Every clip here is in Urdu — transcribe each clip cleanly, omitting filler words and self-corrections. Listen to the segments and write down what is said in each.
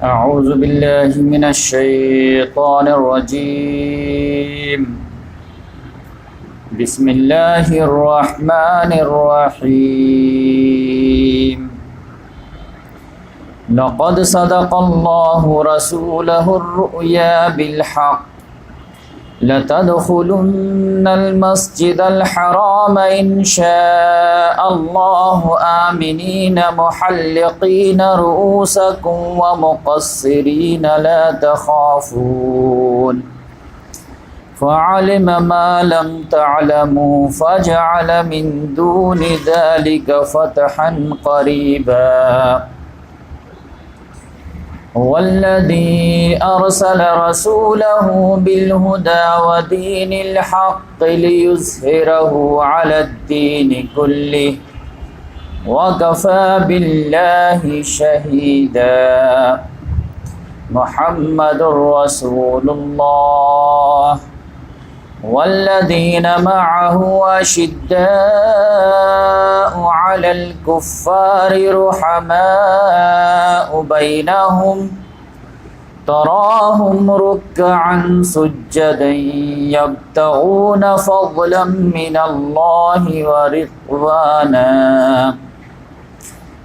أعوذ بالله من الشيطان الرجيم. بسم الله الرحمن الرحيم. لقد صدق الله رسوله الرؤيا بالحق لتدخلن المسجد الحرام إن شاء الله آمنين محلقين رؤوسكم ومقصرين لا تخافون فعلم ما لم تعلموا فجعل من دون ذلك فتحا قريبا. والذي أرسل رسوله بالهدى ودين الحق ليظهره على الدين كله وكفى بالله شهيدا. محمد رسول الله والذين معه أشداء على الكفار رحماء بينهم تراهم ركعا سجدا يبتغون فضلا من الله ورضوانا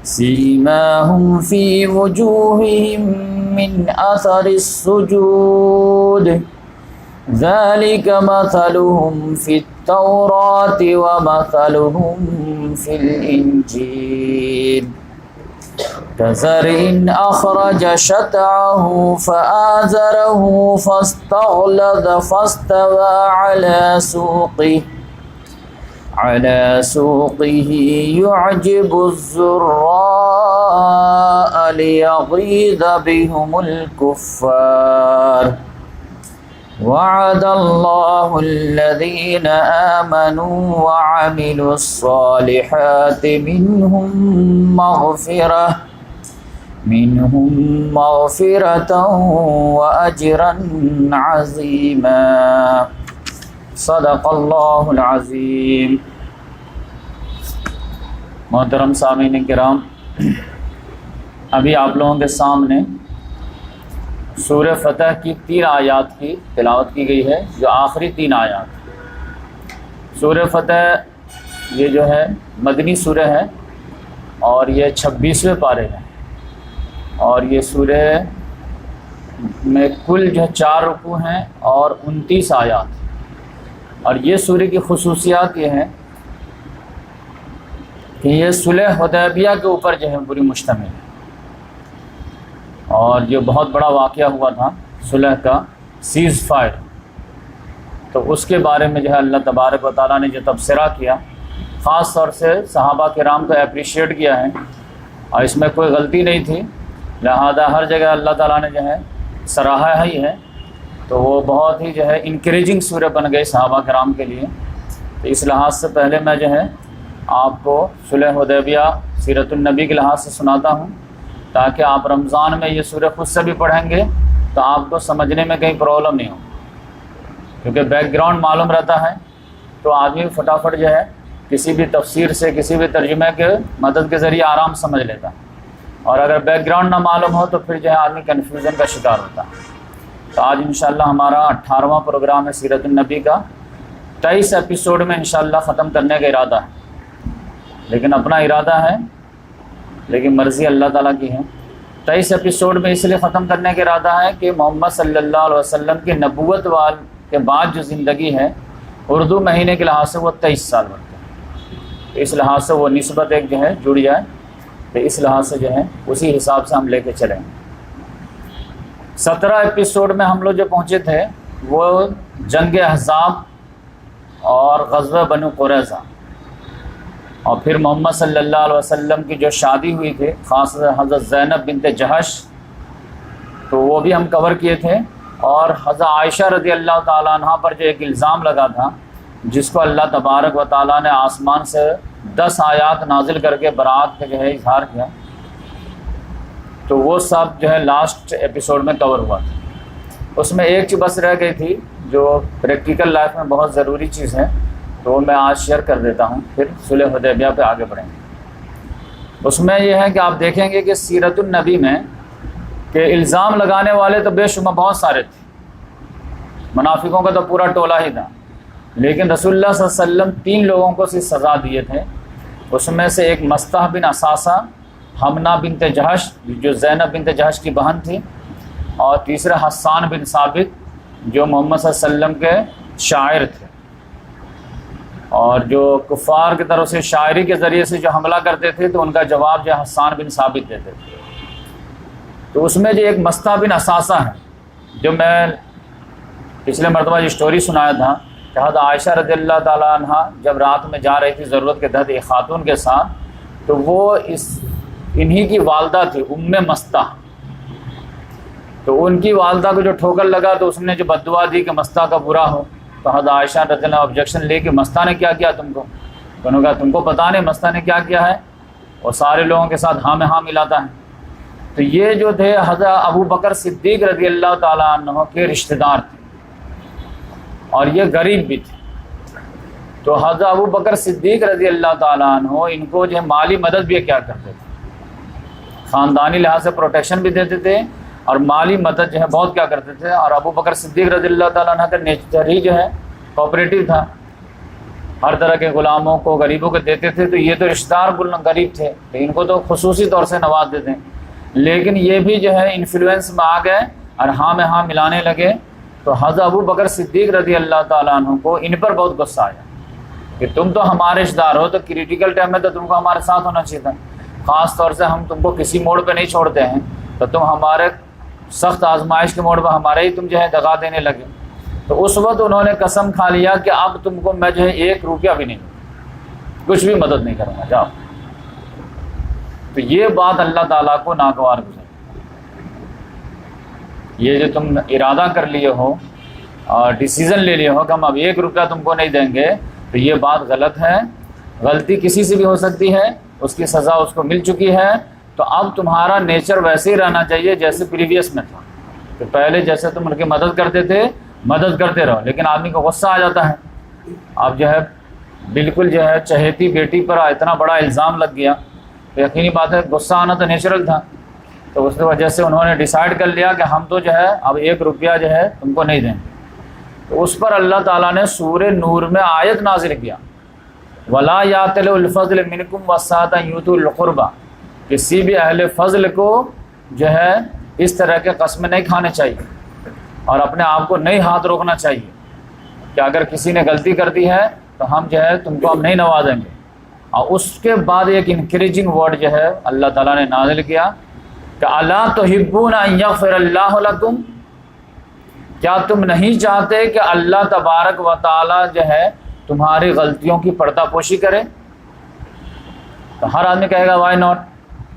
سيماهم في وجوههم من أثر السجود ذلك مثلهم في التوراة ومثلهم في الإنجيل كزرع أخرج شطأه فآزره فاستغلظ فاستوى على سوقه يعجب الزراء ليغيظ بهم الكفار. وعد الله الذين آمنوا وعملوا الصالحات منهم مغفرة وأجرا عظيما. صدق اللہ العظیم. محترم سامعین کرام، ابھی آپ لوگوں کے سامنے سورہ فتح کی 3 آیات کی تلاوت کی گئی ہے، جو آخری 3 آیات. سورہ فتح یہ جو ہے مدنی سورہ ہے اور یہ 26ویں پارے ہیں، اور یہ سورہ میں کل جو 4 رکوع ہیں اور 29 آیات. اور یہ سورہ کی خصوصیات یہ ہیں کہ یہ صلح حدیبیہ کے اوپر جو ہے پوری مشتمل ہے، اور جو بہت بڑا واقعہ ہوا تھا صلح کا سیز فائر، تو اس کے بارے میں جو ہے اللہ تبارک و تعالیٰ نے جو تبصرہ کیا، خاص طور سے صحابہ کرام کو اپریشیٹ کیا ہے، اور اس میں کوئی غلطی نہیں تھی، لہذا ہر جگہ اللہ تعالیٰ نے جو ہے سراہا ہی ہے. تو وہ بہت ہی جو ہے انکریجنگ سورہ بن گئی صحابہ کرام کے لیے. تو اس لحاظ سے پہلے میں جو ہے آپ کو صلح حدیبیہ سیرت النبی کے لحاظ سے سناتا ہوں، تاکہ آپ رمضان میں یہ سورہ خود سے بھی پڑھیں گے تو آپ کو سمجھنے میں کہیں پرابلم نہیں ہو، کیونکہ بیک گراؤنڈ معلوم رہتا ہے تو آدمی فٹافٹ جو ہے کسی بھی تفسیر سے کسی بھی ترجمے کے مدد کے ذریعے آرام سمجھ لیتا ہے، اور اگر بیک گراؤنڈ نہ معلوم ہو تو پھر جو ہے آدمی کنفیوژن کا شکار ہوتا ہے. تو آج انشاءاللہ ہمارا 18واں پروگرام ہے سیرت النبی کا. 23 ایپیسوڈ میں انشاءاللہ ختم کرنے کا ارادہ ہے، لیکن اپنا ارادہ ہے، لیکن مرضی اللہ تعالیٰ کی ہے. 23 ایپیسوڈ میں اس لیے ختم کرنے کا ارادہ ہے کہ محمد صلی اللہ علیہ وسلم کی نبوت وال کے بعد جو زندگی ہے اردو مہینے کے لحاظ سے وہ 23 سال بنتے ہیں. تو اس لحاظ سے وہ نسبت ایک جو ہے جڑ جائے، تو اس لحاظ سے جو ہے اسی حساب سے ہم لے کے چلیں. 17 ایپیسوڈ میں ہم لوگ جو پہنچے تھے وہ جنگ احزاب اور غزوہ بنو قریظہ، اور پھر محمد صلی اللہ علیہ وسلم کی جو شادی ہوئی تھی خاص حضرت زینب بنت جہش، تو وہ بھی ہم کور کیے تھے. اور حضرت عائشہ رضی اللہ تعالیٰ عنہ پر جو ایک الزام لگا تھا، جس کو اللہ تبارک و تعالیٰ نے آسمان سے 10 آیات نازل کر کے برات کا جو ہے اظہار کیا، تو وہ سب جو ہے لاسٹ ایپیسوڈ میں کور ہوا تھا. اس میں ایک چیز بس رہ گئی تھی جو پریکٹیکل لائف میں بہت ضروری چیز ہے، تو وہ میں آج شیئر کر دیتا ہوں، پھر صلح حدیبیہ پہ آگے بڑھیں گے. اس میں یہ ہے کہ آپ دیکھیں گے کہ سیرت النبی میں کہ الزام لگانے والے تو بے شمار بہت سارے تھے، منافقوں کا تو پورا ٹولہ ہی تھا، لیکن رسول اللہ صلی اللہ علیہ وسلم 3 لوگوں کو صرف سزا دیے تھے۔ اس میں سے ایک مستح بن اساسہ، حمنہ بنت جہش جو زینب بنت جہش کی بہن تھی، اور تیسرا حسان بن ثابت جو محمد صلی اللہ علیہ وسلم کے شاعر تھے، اور جو کفار کی طرف سے شاعری کے ذریعے سے جو حملہ کرتے تھے تو ان کا جواب جو حسان بن ثابت دیتے تھے۔ تو اس میں جو ایک مستح بن اساسہ ہے، جو میں پچھلے مرتبہ جو سٹوری سنایا تھا کہ حضرت عائشہ رضی اللہ تعالیٰ عنہ جب رات میں جا رہی تھی ضرورت کے تحت ایک خاتون کے ساتھ، تو وہ انہی کی والدہ تھی ام مستح، تو ان کی والدہ کو جو ٹھوکر لگا تو اس نے جو بد دعا دی کہ مستح کا برا ہو، تو حضرت عائشہ رضی اللہ آبجیکشن لے کہ مستح نے کیا کیا تم کو؟ انہوں نے کہا تم کو پتہ نہیں مستح نے کیا کیا ہے، اور سارے لوگوں کے ساتھ ہاں میں ہاں ملاتا ہے۔ تو یہ جو تھے حضرت ابو بکر صدیق رضی اللہ تعالیٰ عنہ کے رشتہ دار تھے، اور یہ غریب بھی تھے۔ تو حضرت ابو بکر صدیق رضی اللہ تعالیٰ عنہ ان کو جو ہے مالی مدد بھی کیا کرتے تھے، خاندانی لحاظ سے پروٹیکشن بھی دیتے تھے اور مالی مدد جو ہے بہت کیا کرتے تھے۔ اور ابو بکر صدیق رضی اللہ تعالیٰ عنہ کا نیچر ہی جو ہے کوآپریٹو تھا، ہر طرح کے غلاموں کو غریبوں کو دیتے تھے۔ تو یہ تو رشتہ دار غریب تھے تو ان کو تو خصوصی طور سے نواز دیتے ہیں، لیکن یہ بھی جو ہے انفلوئنس میں آ گئے اور ہاں میں ہاں ملانے لگے۔ تو حضرت ابو بکر صدیق رضی اللہ تعالیٰ عنہ کو ان پر بہت غصہ آیا کہ تم تو ہمارے رشتہ دار ہو، تو کریٹیکل ٹائم میں تو تم کو ہمارے ساتھ ہونا چاہیے تھا، خاص طور سے ہم تم کو کسی موڑ پہ نہیں چھوڑتے ہیں، تو تم ہمارے سخت آزمائش کے موڑ پہ ہمارے ہی تم جو ہے دغا دینے لگے۔ تو اس وقت انہوں نے قسم کھا لیا کہ اب تم کو میں جو ہے 1 روپیہ بھی نہیں دوں، کچھ بھی مدد نہیں کروں گا، جاؤ۔ تو یہ بات اللہ تعالیٰ کو ناگوار گزری، یہ جو تم ارادہ کر لیے ہو اور ڈیسیزن لے لیے ہو کہ ہم اب 1 روپیہ تم کو نہیں دیں گے، تو یہ بات غلط ہے۔ غلطی کسی سے بھی ہو سکتی ہے، اس کی سزا اس کو مل چکی ہے۔ تو اب تمہارا نیچر ویسے ہی رہنا چاہیے جیسے پریویس میں تھا، کہ پہلے جیسے تم ان کی مدد کرتے تھے مدد کرتے رہو، لیکن آدمی کو غصہ آ جاتا ہے، اب جو ہے بالکل جو ہے چہیتی بیٹی پر اتنا بڑا الزام لگ گیا، تو یقینی بات ہے غصہ آنا تو نیچرل تھا۔ تو اس کی وجہ سے انہوں نے ڈیسائیڈ کر لیا کہ ہم تو جو ہے اب 1 روپیہ جو ہے تم کو نہیں دیں گے۔ تو اس پر اللہ تعالیٰ نے سورہ نور میں آیت نازل کیا، وَلَا يَأْتَلِ الْفَضْلِ مِنْكُمْ وَالسَّعَةَ أَن يُؤْتُوا الْقُرْبَى، کسی بھی اہل فضل کو جو ہے اس طرح کے قسمیں نہیں کھانے چاہیے اور اپنے آپ کو نہیں ہاتھ روکنا چاہیے کہ اگر کسی نے غلطی کر دی ہے تو ہم جو ہے تم کو ہم نہیں نوازیں گے۔ اور اس کے بعد ایک انکریجنگ ورڈ جو ہے اللہ تعالیٰ نے نازل کیا کہ الا تحبون ان یغفر اللہ لکم، کیا تم نہیں چاہتے کہ اللہ تبارک و تعالیٰ جو ہے تمہاری غلطیوں کی پردہ پوشی کرے؟ تو ہر آدمی کہے گا وائی ناٹ،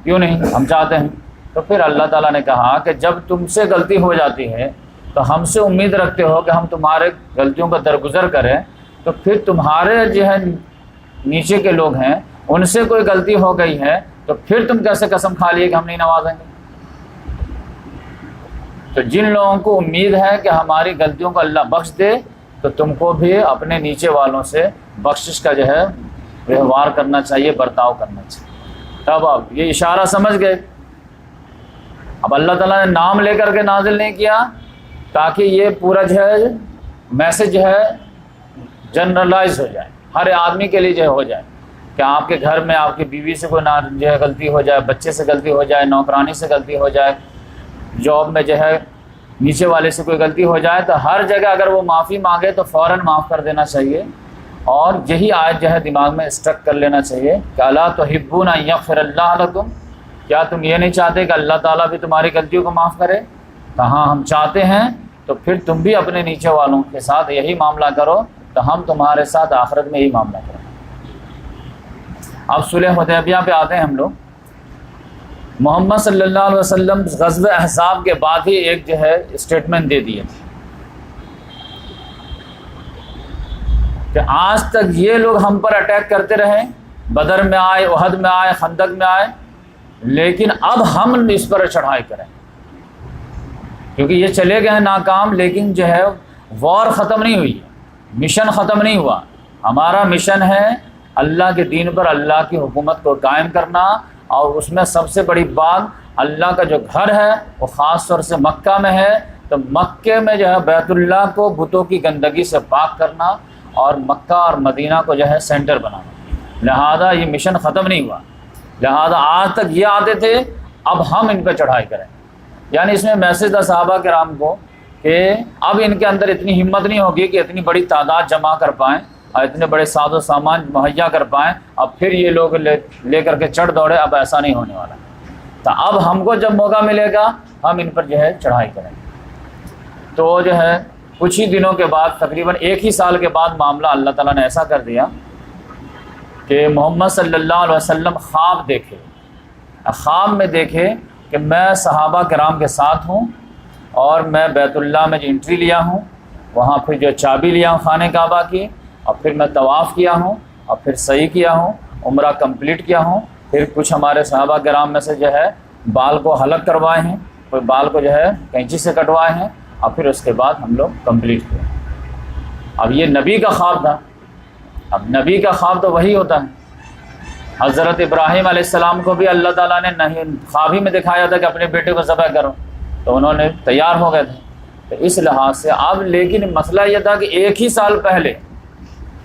کیوں نہیں، ہم چاہتے ہیں۔ تو پھر اللہ تعالیٰ نے کہا کہ جب تم سے غلطی ہو جاتی ہے تو ہم سے امید رکھتے ہو کہ ہم تمہارے غلطیوں کا درگزر کریں، تو پھر تمہارے جو ہے نیچے کے لوگ ہیں ان سے کوئی غلطی ہو گئی ہے تو پھر تم کیسے قسم کھا لیے کہ ہم نہیں نوازیں گے؟ تو جن لوگوں کو امید ہے کہ ہماری غلطیوں کو اللہ بخش دے تو تم کو بھی اپنے نیچے والوں سے بخشش کا جو ہے ویوہار کرنا چاہیے، برتاؤ کرنا چاہیے۔ تب اب یہ اشارہ سمجھ گئے۔ اب اللہ تعالیٰ نے نام لے کر کے نازل نہیں کیا تاکہ یہ پورا جو ہے میسج جو ہے جنرلائز ہو جائے، ہر آدمی کے لیے جو ہے ہو جائے کہ آپ کے گھر میں آپ کی بیوی سے کوئی جو ہے غلطی ہو جائے، بچے سے غلطی ہو جائے، نوکرانی سے غلطی ہو جائے، جاب میں جو ہے نیچے والے سے کوئی غلطی ہو جائے، تو ہر جگہ اگر وہ معافی مانگے تو فوراً معاف کر دینا چاہیے۔ اور یہی آیت جو ہے دماغ میں اسٹرک کر لینا چاہیے کہ الا تحبون ان یغفر اللہ لکم، کیا تم یہ نہیں چاہتے کہ اللہ تعالیٰ بھی تمہاری غلطیوں کو معاف کرے؟ تو ہاں ہم چاہتے ہیں، تو پھر تم بھی اپنے نیچے والوں کے ساتھ یہی معاملہ کرو تو ہم تمہارے ساتھ آخرت میں یہی معاملہ کریں۔ اب صلح حدیبیہ پہ آتے ہیں ہم لوگ۔ محمد صلی اللہ علیہ وسلم غزوہ احزاب کے بعد ہی ایک جو ہے اسٹیٹمنٹ دے دیے تھے کہ آج تک یہ لوگ ہم پر اٹیک کرتے رہے، بدر میں آئے، احد میں آئے، خندق میں آئے، لیکن اب ہم اس پر چڑھائی کریں، کیونکہ یہ چلے گئے ہیں ناکام، لیکن جو ہے وار ختم نہیں ہوئی، مشن ختم نہیں ہوا۔ ہمارا مشن ہے اللہ کے دین پر اللہ کی حکومت کو قائم کرنا، اور اس میں سب سے بڑی بات اللہ کا جو گھر ہے وہ خاص طور سے مکہ میں ہے، تو مکے میں جو ہے بیت اللہ کو بتوں کی گندگی سے پاک کرنا اور مکہ اور مدینہ کو جو ہے سینٹر بنانا، لہذا یہ مشن ختم نہیں ہوا، لہذا آج تک یہ آتے تھے، اب ہم ان پہ چڑھائی کریں۔ یعنی اس میں میسج تھا صحابہ کرام کو کہ اب ان کے اندر اتنی ہمت نہیں ہوگی کہ اتنی بڑی تعداد جمع کر پائیں اور اتنے بڑے ساز و سامان مہیا کر پائیں، اب پھر یہ لوگ لے کر کے چڑھ دوڑے، اب ایسا نہیں ہونے والا۔ تو اب ہم کو جب موقع ملے گا ہم ان پر جو ہے چڑھائی کریں گے۔ تو جو ہے کچھ ہی دنوں کے بعد، تقریباً 1 ہی سال کے بعد معاملہ اللہ تعالیٰ نے ایسا کر دیا کہ محمد صلی اللہ علیہ وسلم خواب دیکھے، خواب میں دیکھے کہ میں صحابہ کرام کے ساتھ ہوں اور میں بیت اللہ میں جو انٹری لیا ہوں، وہاں پھر جو چابی لیا ہوں خانہ کعبہ کی، اور پھر میں طواف کیا ہوں اور پھر سعی کیا ہوں، عمرہ کمپلیٹ کیا ہوں، پھر کچھ ہمارے صحابہ کرام میں سے جو ہے بال کو حلق کروائے ہیں، کوئی بال کو جو ہے کینچی سے کٹوائے ہیں، اور پھر اس کے بعد ہم لوگ کمپلیٹ کیے۔ اب یہ نبی کا خواب تھا، اب نبی کا خواب تو وہی ہوتا ہے۔ حضرت ابراہیم علیہ السلام کو بھی اللہ تعالیٰ نے نہیں خواب ہی میں دکھایا تھا کہ اپنے بیٹے کو ذبح کرو، تو انہوں نے تیار ہو گئے تھے۔ تو اس لحاظ سے اب لیکن مسئلہ یہ تھا کہ 1 ہی سال پہلے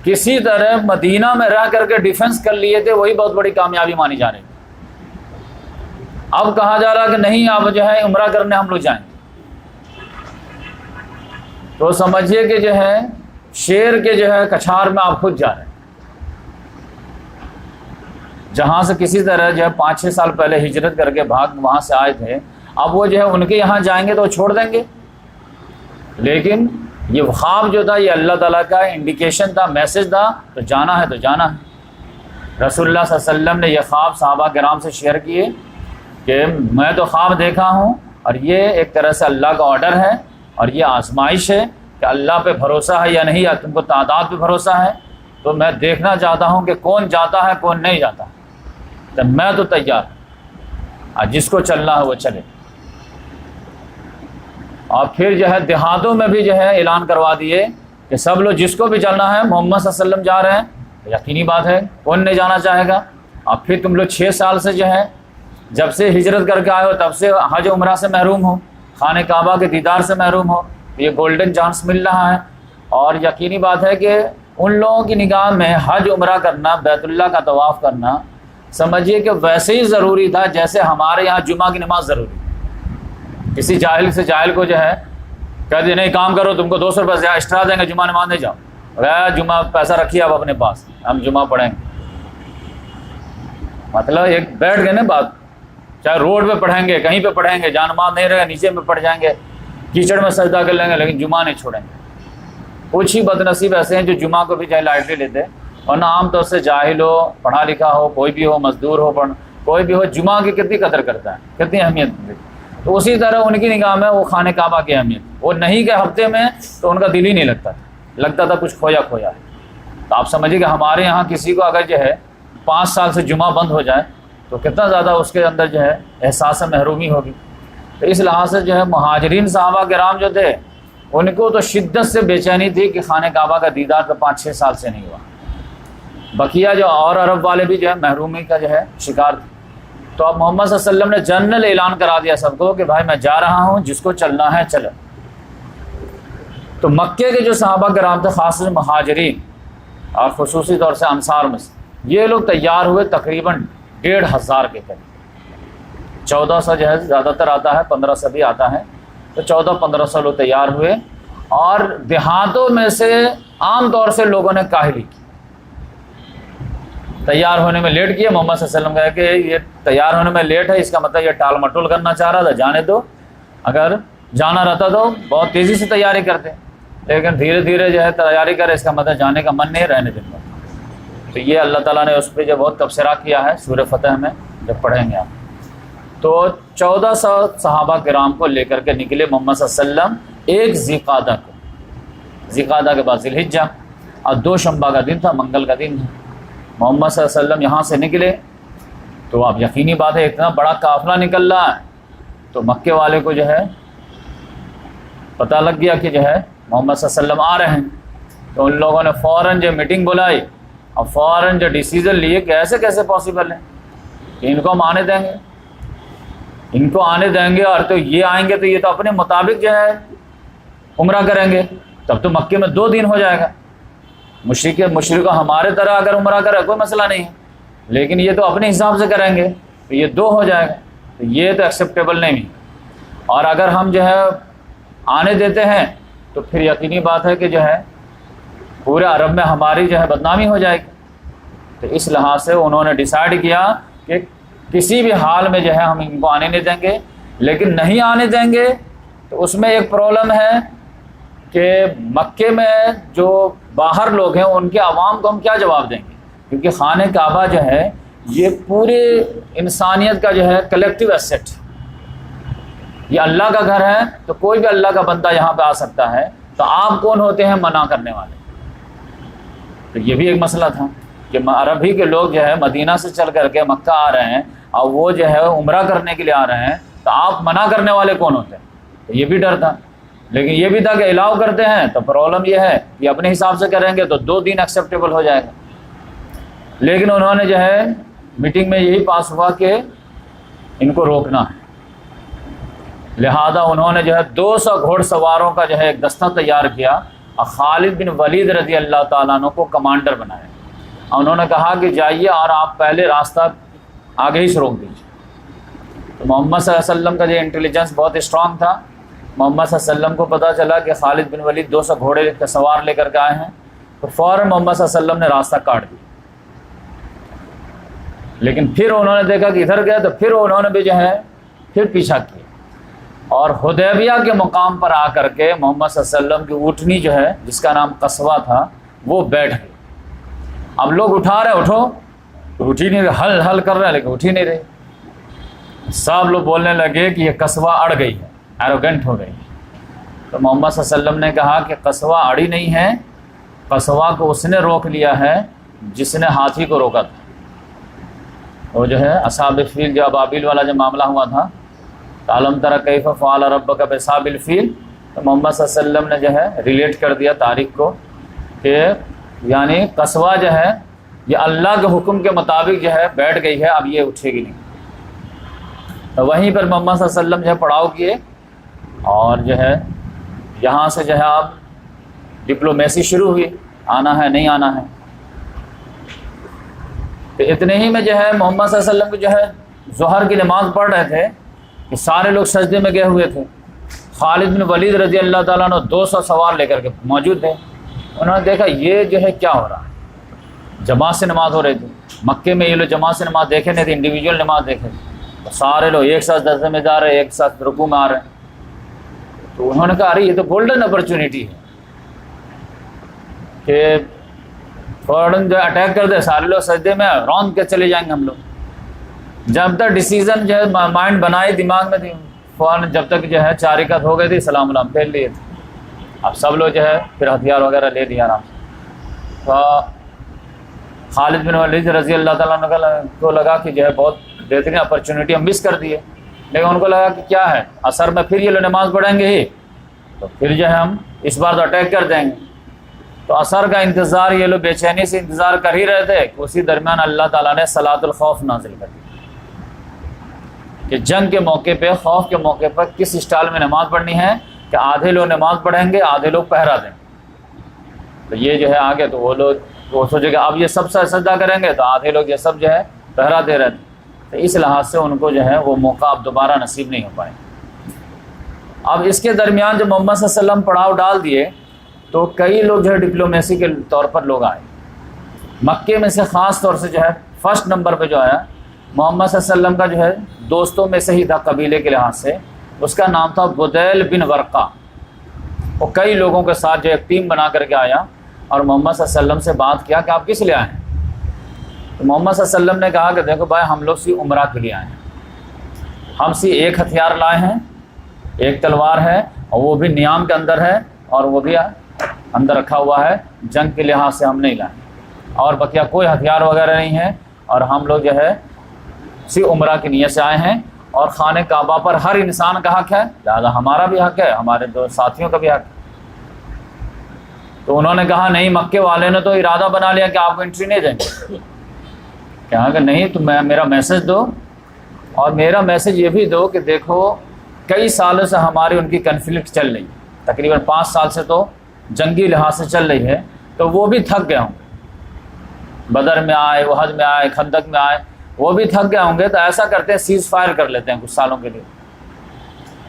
کسی طرح مدینہ میں رہ کر کے ڈیفنس کر لیے تھے، وہی بہت بڑی کامیابی مانی جا رہی تھی۔ اب کہا جا رہا کہ نہیں، اب جو ہے عمرہ کرنے ہم لوگ جائیں، تو سمجھیے کہ جو ہے شیر کے جو ہے کچھار میں آپ خود جا رہے ہیں۔ جہاں سے کسی طرح جو ہے 5-6 سال پہلے ہجرت کر کے بھاگ وہاں سے آئے تھے، اب وہ جو ہے ان کے یہاں جائیں گے تو وہ چھوڑ دیں گے۔ لیکن یہ خواب جو تھا یہ اللہ تعالیٰ کا انڈیکیشن تھا، میسج تھا، تو جانا ہے تو جانا ہے۔ رسول اللہ صلی اللہ علیہ وسلم نے یہ خواب صحابہ کرام سے شیئر کیے کہ میں تو خواب دیکھا ہوں، اور یہ ایک طرح سے اللہ کا آرڈر ہے، اور یہ آزمائش ہے کہ اللہ پہ بھروسہ ہے یا نہیں، یا تم کو تعداد پہ بھروسہ ہے، تو میں دیکھنا چاہتا ہوں کہ کون جاتا ہے کون نہیں جاتا، تو میں تو تیار ہوں، اور جس کو چلنا ہے وہ چلے۔ اور پھر جو ہے دیہاتوں میں بھی جو ہے اعلان کروا دیے کہ سب لوگ جس کو بھی چلنا ہے، محمد صلی اللہ علیہ وسلم جا رہے ہیں، یقینی بات ہے کون نہیں جانا چاہے گا۔ اور پھر تم لوگ 6 سال سے جو ہے جب سے ہجرت کر کے آئے ہو تب سے حج عمرہ سے محروم ہو، خانہ کعبہ کے دیدار سے محروم ہو، یہ گولڈن چانس مل رہا ہے۔ اور یقینی بات ہے کہ ان لوگوں کی نگاہ میں حج عمرہ کرنا، بیت اللہ کا طواف کرنا، سمجھیے کہ ویسے ہی ضروری تھا جیسے ہمارے یہاں جمعہ کی نماز ضروری ہے۔ کسی جاہل سے جاہل کو جو ہے کہہ دے نہیں کام کرو، تم کو 200 روپئے ایکسٹرا دیں گے، جمعہ نماز نہیں جاؤ، جمعہ پیسہ رکھیے آپ اپنے پاس، ہم جمعہ پڑھیں گے۔ مطلب ایک بیٹھ گئے نا بات، چاہے روڈ پہ پڑھیں گے، کہیں پہ پڑھیں گے، جہاں نماز نہیں رہے نیچے میں پڑھ جائیں گے، کیچڑ میں سجدہ کر لیں گے، لیکن جمعہ نہیں چھوڑیں گے۔ کچھ ہی بد نصیب ایسے ہیں جو جمعہ کو بھی چاہے لائٹلی لیتے، ورنہ عام طور سے جاہل ہو، پڑھا لکھا ہو، کوئی بھی ہو، مزدور ہو، کوئی بھی ہو، جمعہ کی کتنی قدر کرتا ہے، کتنی اہمیت دیتا ہے۔ تو اسی طرح ان کی نگاہ میں وہ خانہ کعبہ کی اہمیت، وہ نہیں کہ ہفتے میں تو ان کا دل ہی نہیں لگتا تھا کچھ کھویا ہے۔ تو آپ سمجھیے کہ ہمارے یہاں کسی کو اگر جو ہے 5 سال سے جمعہ بند ہو جائے تو کتنا زیادہ اس کے اندر جو ہے احساس محرومی ہوگی۔ تو اس لحاظ سے جو ہے مہاجرین صحابہ کرام جو تھے ان کو تو شدت سے بے چینی تھی کہ خانہ کعبہ کا دیدار تو 5-6 سال سے نہیں ہوا۔ بقیہ جو اور عرب والے بھی جو ہے محرومی کا جو ہے شکار تھے۔ تو اب محمد صلی اللہ علیہ وسلم نے جنرل اعلان کرا دیا سب کو کہ بھائی میں جا رہا ہوں، جس کو چلنا ہے چلے۔ تو مکے کے جو صحابہ کرام تھے، خاص طور سے مہاجرین اور خصوصی طور سے انصار میں سے، یہ لوگ تیار ہوئے تقریباً 1,500 کے قریب، 1400 جو ہے زیادہ تر آتا ہے، 1500 بھی آتا ہے، تو 1400-1500 لوگ تیار ہوئے۔ اور دیہاتوں میں سے عام طور سے لوگوں نے کاہلی کی، تیار ہونے میں لیٹ کیا۔ محمد صلی اللہ علیہ وسلم کہا کہ یہ تیار ہونے میں لیٹ ہے، اس کا مطلب یہ ٹال مٹول کرنا چاہ رہا تھا، جانے دو، اگر جانا رہتا تو بہت تیزی سے تیاری کرتے، لیکن دھیرے دھیرے جو ہے تیاری کرے، اس کا مطلب جانے کا من نہیں، رہنے دن میں۔ تو یہ اللہ تعالیٰ نے اس پہ جو بہت تبصرہ کیا ہے سورہ فتح میں جب پڑھیں گے آپ۔ تو 1400 صحابہ کرام کو لے کر کے نکلے محمد صلی اللہ علیہ وسلم ایک ذیقعدہ کو، ذیقعدہ کے بعد ذی الحجہ، اور 2 شنبہ کا دن تھا، منگل کا دن تھا۔ محمد صلی اللہ علیہ وسلم یہاں سے نکلے تو اب یقینی بات ہے اتنا بڑا قافلہ نکل رہا ہے، تو مکے والے کو جو ہے پتہ لگ گیا کہ جو ہے محمد صلی اللہ علیہ وسلم آ رہے ہیں، تو ان لوگوں نے فوراً جو میٹنگ بلائی اور فوراً جو ڈیسیزن لیے کہ ایسے کیسے پاسبل ہے کہ ان کو ہم آنے دیں گے۔ ان کو آنے دیں گے اور تو یہ آئیں گے تو یہ تو اپنے مطابق جو ہے عمرہ کریں گے، تب تو مکے میں 2 دن ہو جائے گا۔ مشرک ہمارے طرح اگر عمرہ کرے کوئی مسئلہ نہیں ہے، لیکن یہ تو اپنے حساب سے کریں گے تو یہ 2 ہو جائے گا، تو یہ تو ایکسیپٹیبل نہیں ہے۔ اور اگر ہم جو ہے آنے دیتے ہیں تو پھر یقینی بات ہے کہ جو ہے پورے عرب میں ہماری جو ہے بدنامی ہو جائے گی۔ تو اس لحاظ سے انہوں نے ڈیسائیڈ کیا کہ کسی بھی حال میں جو ہے ہم ان کو آنے نہیں دیں گے، لیکن نہیں آنے دیں گے تو اس میں ایک پرابلم ہے کہ مکے میں جو باہر لوگ ہیں ان کے عوام کو ہم کیا جواب دیں گے، کیونکہ خانہ کعبہ جو ہے یہ پورے انسانیت کا جو ہے کلیکٹیو ایسیٹ، یہ اللہ کا گھر ہے، تو کوئی بھی اللہ کا بندہ یہاں پہ آ سکتا ہے، تو آپ کون ہوتے ہیں منع کرنے والے؟ تو یہ بھی ایک مسئلہ تھا کہ عربی کے لوگ جو ہے مدینہ سے چل کر کے مکہ آ رہے ہیں اور وہ جو ہے عمرہ کرنے کے لیے آ رہے ہیں، تو آپ منع کرنے والے کون ہوتے ہیں؟ تو یہ بھی ڈر تھا، لیکن یہ بھی تھا کہ الاؤ کرتے ہیں تو پرابلم یہ ہے کہ اپنے حساب سے کریں گے تو 2 دن ایکسیپٹیبل ہو جائے گا۔ لیکن انہوں نے جو ہے میٹنگ میں یہی پاس ہوا کہ ان کو روکنا ہے، لہذا انہوں نے جو ہے 200 گھوڑ سواروں کا جو ہے ایک دستہ تیار کیا اور خالد بن ولید رضی اللہ تعالیٰ عنہ کو کمانڈر بنایا، اور انہوں نے کہا کہ جائیے اور آپ پہلے راستہ آگے ہی سے روک دیجیے۔ تو محمد صلی اللہ علیہ وسلم کا جو انٹیلیجنس بہت اسٹرانگ تھا، محمد صلی اللہ علیہ وسلم کو پتہ چلا کہ خالد بن ولید 200 گھوڑے کے سوار لے کر کے آئے ہیں، تو فوراً محمد صلی اللہ علیہ وسلم نے راستہ کاٹ دیا۔ لیکن پھر انہوں نے دیکھا کہ ادھر گیا، تو پھر انہوں نے بھی جو ہے پھر پیچھا کیا، اور حدیبیہ کے مقام پر آ کر کے محمد صلی اللہ علیہ وسلم کی اونٹنی جو ہے جس کا نام قصوہ تھا وہ بیٹھ گئی۔ اب لوگ اٹھا رہے، اٹھو، تو اٹھ ہی نہیں رہے، ہل ہل کر رہے ہیں لیکن اٹھ ہی نہیں رہے۔ سب لوگ بولنے لگے کہ یہ قصوہ اڑ گئی ہے، ایروگنٹ ہو گئی۔ تو محمد صلی اللہ علیہ وسلم نے کہا کہ قصوہ اڑی نہیں ہے، قصوہ کو اس نے روک لیا ہے جس نے ہاتھی کو روکا تھا۔ وہ جو ہے اصحاب الفیل جو ابابیل والا جو معاملہ ہوا تھا، عَلَمْ تَرَ كَيْفَ فَعَلَ رَبُّكَ بِأَصْحَابِ الْفِيلِ، تو محمد صلی اللہ علیہ وسلم نے جو ہے ریلیٹ کر دیا تاریخ کو کہ یعنی قصوہ جو ہے یہ اللہ کے حکم کے مطابق جو ہے بیٹھ گئی ہے، اب یہ اٹھے گی نہیں۔ تو وہیں پر محمد صلی اللہ علیہ وسلم جو ہے پڑاؤ کیے، اور جو ہے یہاں سے جو ہے اب ڈپلومیسی شروع ہوئی، آنا ہے نہیں آنا ہے۔ تو اتنے ہی میں جو ہے محمد صلی اللہ علیہ وسلم کو جو ہے ظہر کی نماز پڑھ رہے تھے کہ سارے لوگ سجدے میں گئے ہوئے تھے۔ خالد بن ولید رضی اللہ تعالیٰ عنہ 200 سوار لے کر کے موجود تھے۔ انہوں نے دیکھا یہ جو ہے کیا ہو رہا ہے، جماعت سے نماز ہو رہی تھی۔ مکے میں یہ لوگ جماعت سے نماز دیکھے نہیں تھے، انڈیویجول نماز دیکھے تھے، سارے لوگ ایک ساتھ سجدے میں جا رہے ہیں، ایک ساتھ رکوع میں آ رہے ہیں۔ تو انہوں نے کہا ارے یہ تو گولڈن اپرچونیٹی ہے کہ فوراً جو اٹیک کر دے، سارے لوگ سجدے میں روند کے چلے جائیں گے ہم لوگ۔ جب تک ڈیسیزن جو ہے مائنڈ بنائی دماغ میں تھی، فوراً جب تک جو ہے 4 رکعت ہو گئی تھی سلام علام پھیر لیے تھے۔ اب سب لوگ جو ہے پھر ہتھیار وغیرہ لے لیا آرام سے۔ تو خالد بن ولید رضی اللہ تعالیٰ عنہ کو لگا کہ جو ہے بہت بہترین اپرچونیٹی ہم مس کر دیے، لیکن ان کو لگا کہ کیا ہے عصر میں پھر یہ لوگ نماز پڑھیں گے ہی، تو پھر جو ہے ہم اس بار تو اٹیک کر دیں گے۔ تو عصر کا انتظار یہ لوگ بے چینی سے انتظار کر ہی رہے تھے کہ اسی درمیان اللہ تعالیٰ نے صلاۃ الخوف نازل کر دی کہ جنگ کے موقع پہ، خوف کے موقع پر کس اسٹائل میں نماز پڑھنی ہے کہ آدھے لوگ نماز پڑھیں گے، آدھے لوگ پہرا دیں گے۔ تو یہ جو ہے آگے تو وہ لوگ وہ سوچے کہ اب یہ سب سجدہ کریں گے، تو آدھے لوگ یہ سب جو ہے پہرا دے رہے تھے۔ تو اس لحاظ سے ان کو جو ہے وہ موقع اب دوبارہ نصیب نہیں ہو پائے۔ اب اس کے درمیان جب محمد صلی اللہ علیہ وسلم پڑاؤ ڈال دیے تو کئی لوگ جو ہے ڈپلومیسی کے طور پر لوگ آئے۔ مکے میں سے خاص طور سے جو ہے فرسٹ نمبر پہ جو آیا محمد صلی اللہ علیہ وسلم کا جو ہے دوستوں میں سے ہی تھا قبیلے کے لحاظ سے، اس کا نام تھا بدیل بن ورقہ۔ وہ کئی لوگوں کے ساتھ جو ایک ٹیم بنا کر کے آیا اور محمد صلی اللہ علیہ وسلم سے بات کیا کہ آپ کس لیے آئے ہیں؟ تو محمد صلی اللہ علیہ وسلم نے کہا کہ دیکھو بھائی ہم لوگ سی عمرہ کے لیے آئے ہیں، ہم سی ایک ہتھیار لائے ہیں، ایک تلوار ہے اور وہ بھی نیام کے اندر ہے اور وہ بھی اندر رکھا ہوا ہے، جنگ کے لحاظ سے ہم نہیں لائے، اور بقیہ کوئی ہتھیار وغیرہ نہیں ہے، اور ہم لوگ جو ہے سی عمرہ کی نیت سے آئے ہیں، اور خانہ کعبہ پر ہر انسان کا حق ہے، لہٰذا ہمارا بھی حق ہے، ہمارے دو ساتھیوں کا بھی حق ہے۔ تو انہوں نے کہا نہیں، مکے والے نے تو ارادہ بنا لیا کہ آپ کو انٹری نہیں دیں گے۔ کہا کہ نہیں، تو میرا میسج دو اور میرا میسج یہ بھی دو کہ دیکھو کئی سالوں سے ہماری ان کی کنفلکٹ چل رہی ہے، تقریباً 5 سال سے تو جنگی لحاظ سے چل رہی ہے، تو وہ بھی تھک گئے ہوں گے، بدر میں آئے، احد میں آئے، خندق میں آئے، وہ بھی تھک گئے ہوں گے، تو ایسا کرتے ہیں سیز فائر کر لیتے ہیں کچھ سالوں کے لیے،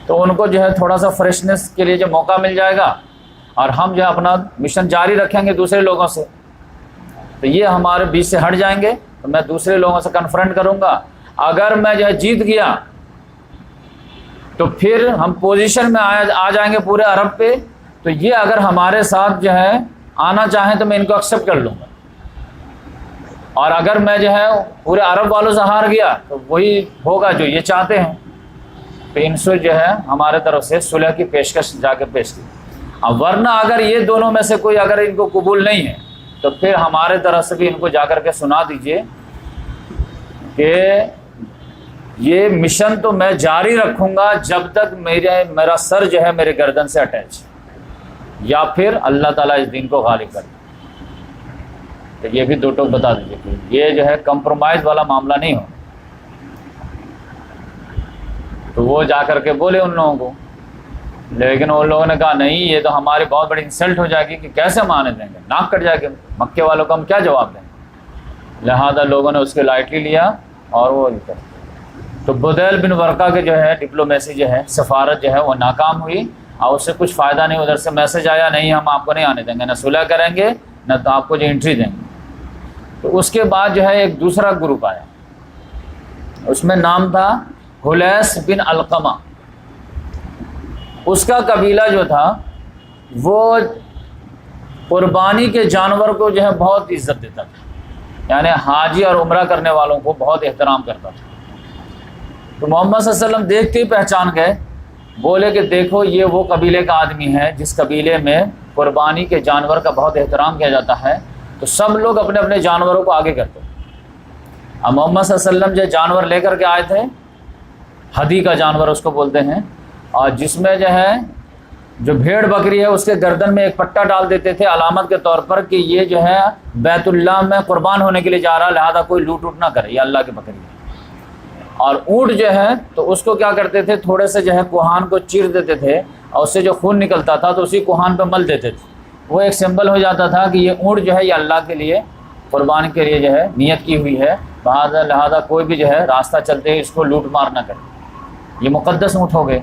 تو ان کو جو ہے تھوڑا سا فریشنس کے لیے جو موقع مل جائے گا، اور ہم جو ہے اپنا مشن جاری رکھیں گے دوسرے لوگوں سے، تو یہ ہمارے بیچ سے ہٹ جائیں گے، تو میں دوسرے لوگوں سے کنفرنٹ کروں گا، اگر میں جو ہے جیت گیا تو پھر ہم پوزیشن میں آ جائیں گے پورے عرب پہ، تو یہ اگر ہمارے ساتھ جو ہے آنا چاہیں تو میں ان کو ایکسیپٹ کر لوں گا، اور اگر میں جو ہے پورے عرب والوں سے ہار گیا تو وہی ہوگا جو یہ چاہتے ہیں، تو ان سے جو ہے ہمارے طرف سے صلح کی پیشکش جا کے پیش کی۔ اب ورنہ اگر یہ دونوں میں سے کوئی اگر ان کو قبول نہیں ہے تو پھر ہمارے طرف سے بھی ان کو جا کر کے سنا دیجئے کہ یہ مشن تو میں جاری رکھوں گا جب تک میرا سر جو ہے میرے گردن سے اٹیچ، یا پھر اللہ تعالیٰ اس دین کو غالب کر۔ تو یہ بھی دو ٹوک بتا دیجیے کہ یہ جو ہے کمپرومائز والا معاملہ نہیں ہو۔ تو وہ جا کر کے بولے ان لوگوں کو، لیکن ان لوگوں نے کہا نہیں، یہ تو ہماری بہت بڑی انسلٹ ہو جائے گی کہ کیسے ہم آنے دیں گے، ناک کٹ جائے گی، مکے والوں کو ہم کیا جواب دیں گے۔ لہذا لوگوں نے اس کے لائٹلی لیا اور وہ تو بدیل بن ورقہ کے جو ہے ڈپلومیسی جو ہے، سفارت جو ہے وہ ناکام ہوئی، اور اس سے کچھ فائدہ نہیں۔ ادھر سے میسج آیا نہیں ہم آپ کو نہیں آنے دیں گے، نہ صلح کریں گے نہ تو آپ کو جو انٹری دیں گے۔ تو اس کے بعد جو ہے ایک دوسرا گروپ آیا، اس میں نام تھا حلیس بن علقمہ۔ اس کا قبیلہ جو تھا وہ قربانی کے جانور کو جو ہے بہت عزت دیتا تھا، یعنی حاجی اور عمرہ کرنے والوں کو بہت احترام کرتا تھا۔ تو محمد صلی اللہ علیہ وسلم دیکھتے ہی پہچان گئے، بولے کہ دیکھو یہ وہ قبیلے کا آدمی ہے جس قبیلے میں قربانی کے جانور کا بہت احترام کیا جاتا ہے، تو سب لوگ اپنے اپنے جانوروں کو آگے کرتے۔ اب محمد صلی اللہ علیہ وسلم جو جانور لے کر کے آئے تھے، ہدی کا جانور اس کو بولتے ہیں، اور جس میں جو ہے جو بھیڑ بکری ہے اس کے گردن میں ایک پٹا ڈال دیتے تھے علامت کے طور پر کہ یہ جو ہے بیت اللہ میں قربان ہونے کے لیے جا رہا، لہذا کوئی لوٹ نہ کرے، یہ اللہ کی بکری ہے۔ اور اونٹ جو ہے تو اس کو کیا کرتے تھے، تھوڑے سے جو ہے کوہان کو چیر دیتے تھے، اور اس سے جو خون نکلتا تھا تو اسی کوہان پہ مل دیتے تھے، وہ ایک سمبل ہو جاتا تھا کہ یہ اونٹ جو ہے یہ اللہ کے لیے قربان کے لیے جو ہے نیت کی ہوئی ہے، لہذا کوئی بھی جو ہے راستہ چلتے ہی اس کو لوٹ مار نہ کرے، یہ مقدس اونٹ ہو گئے۔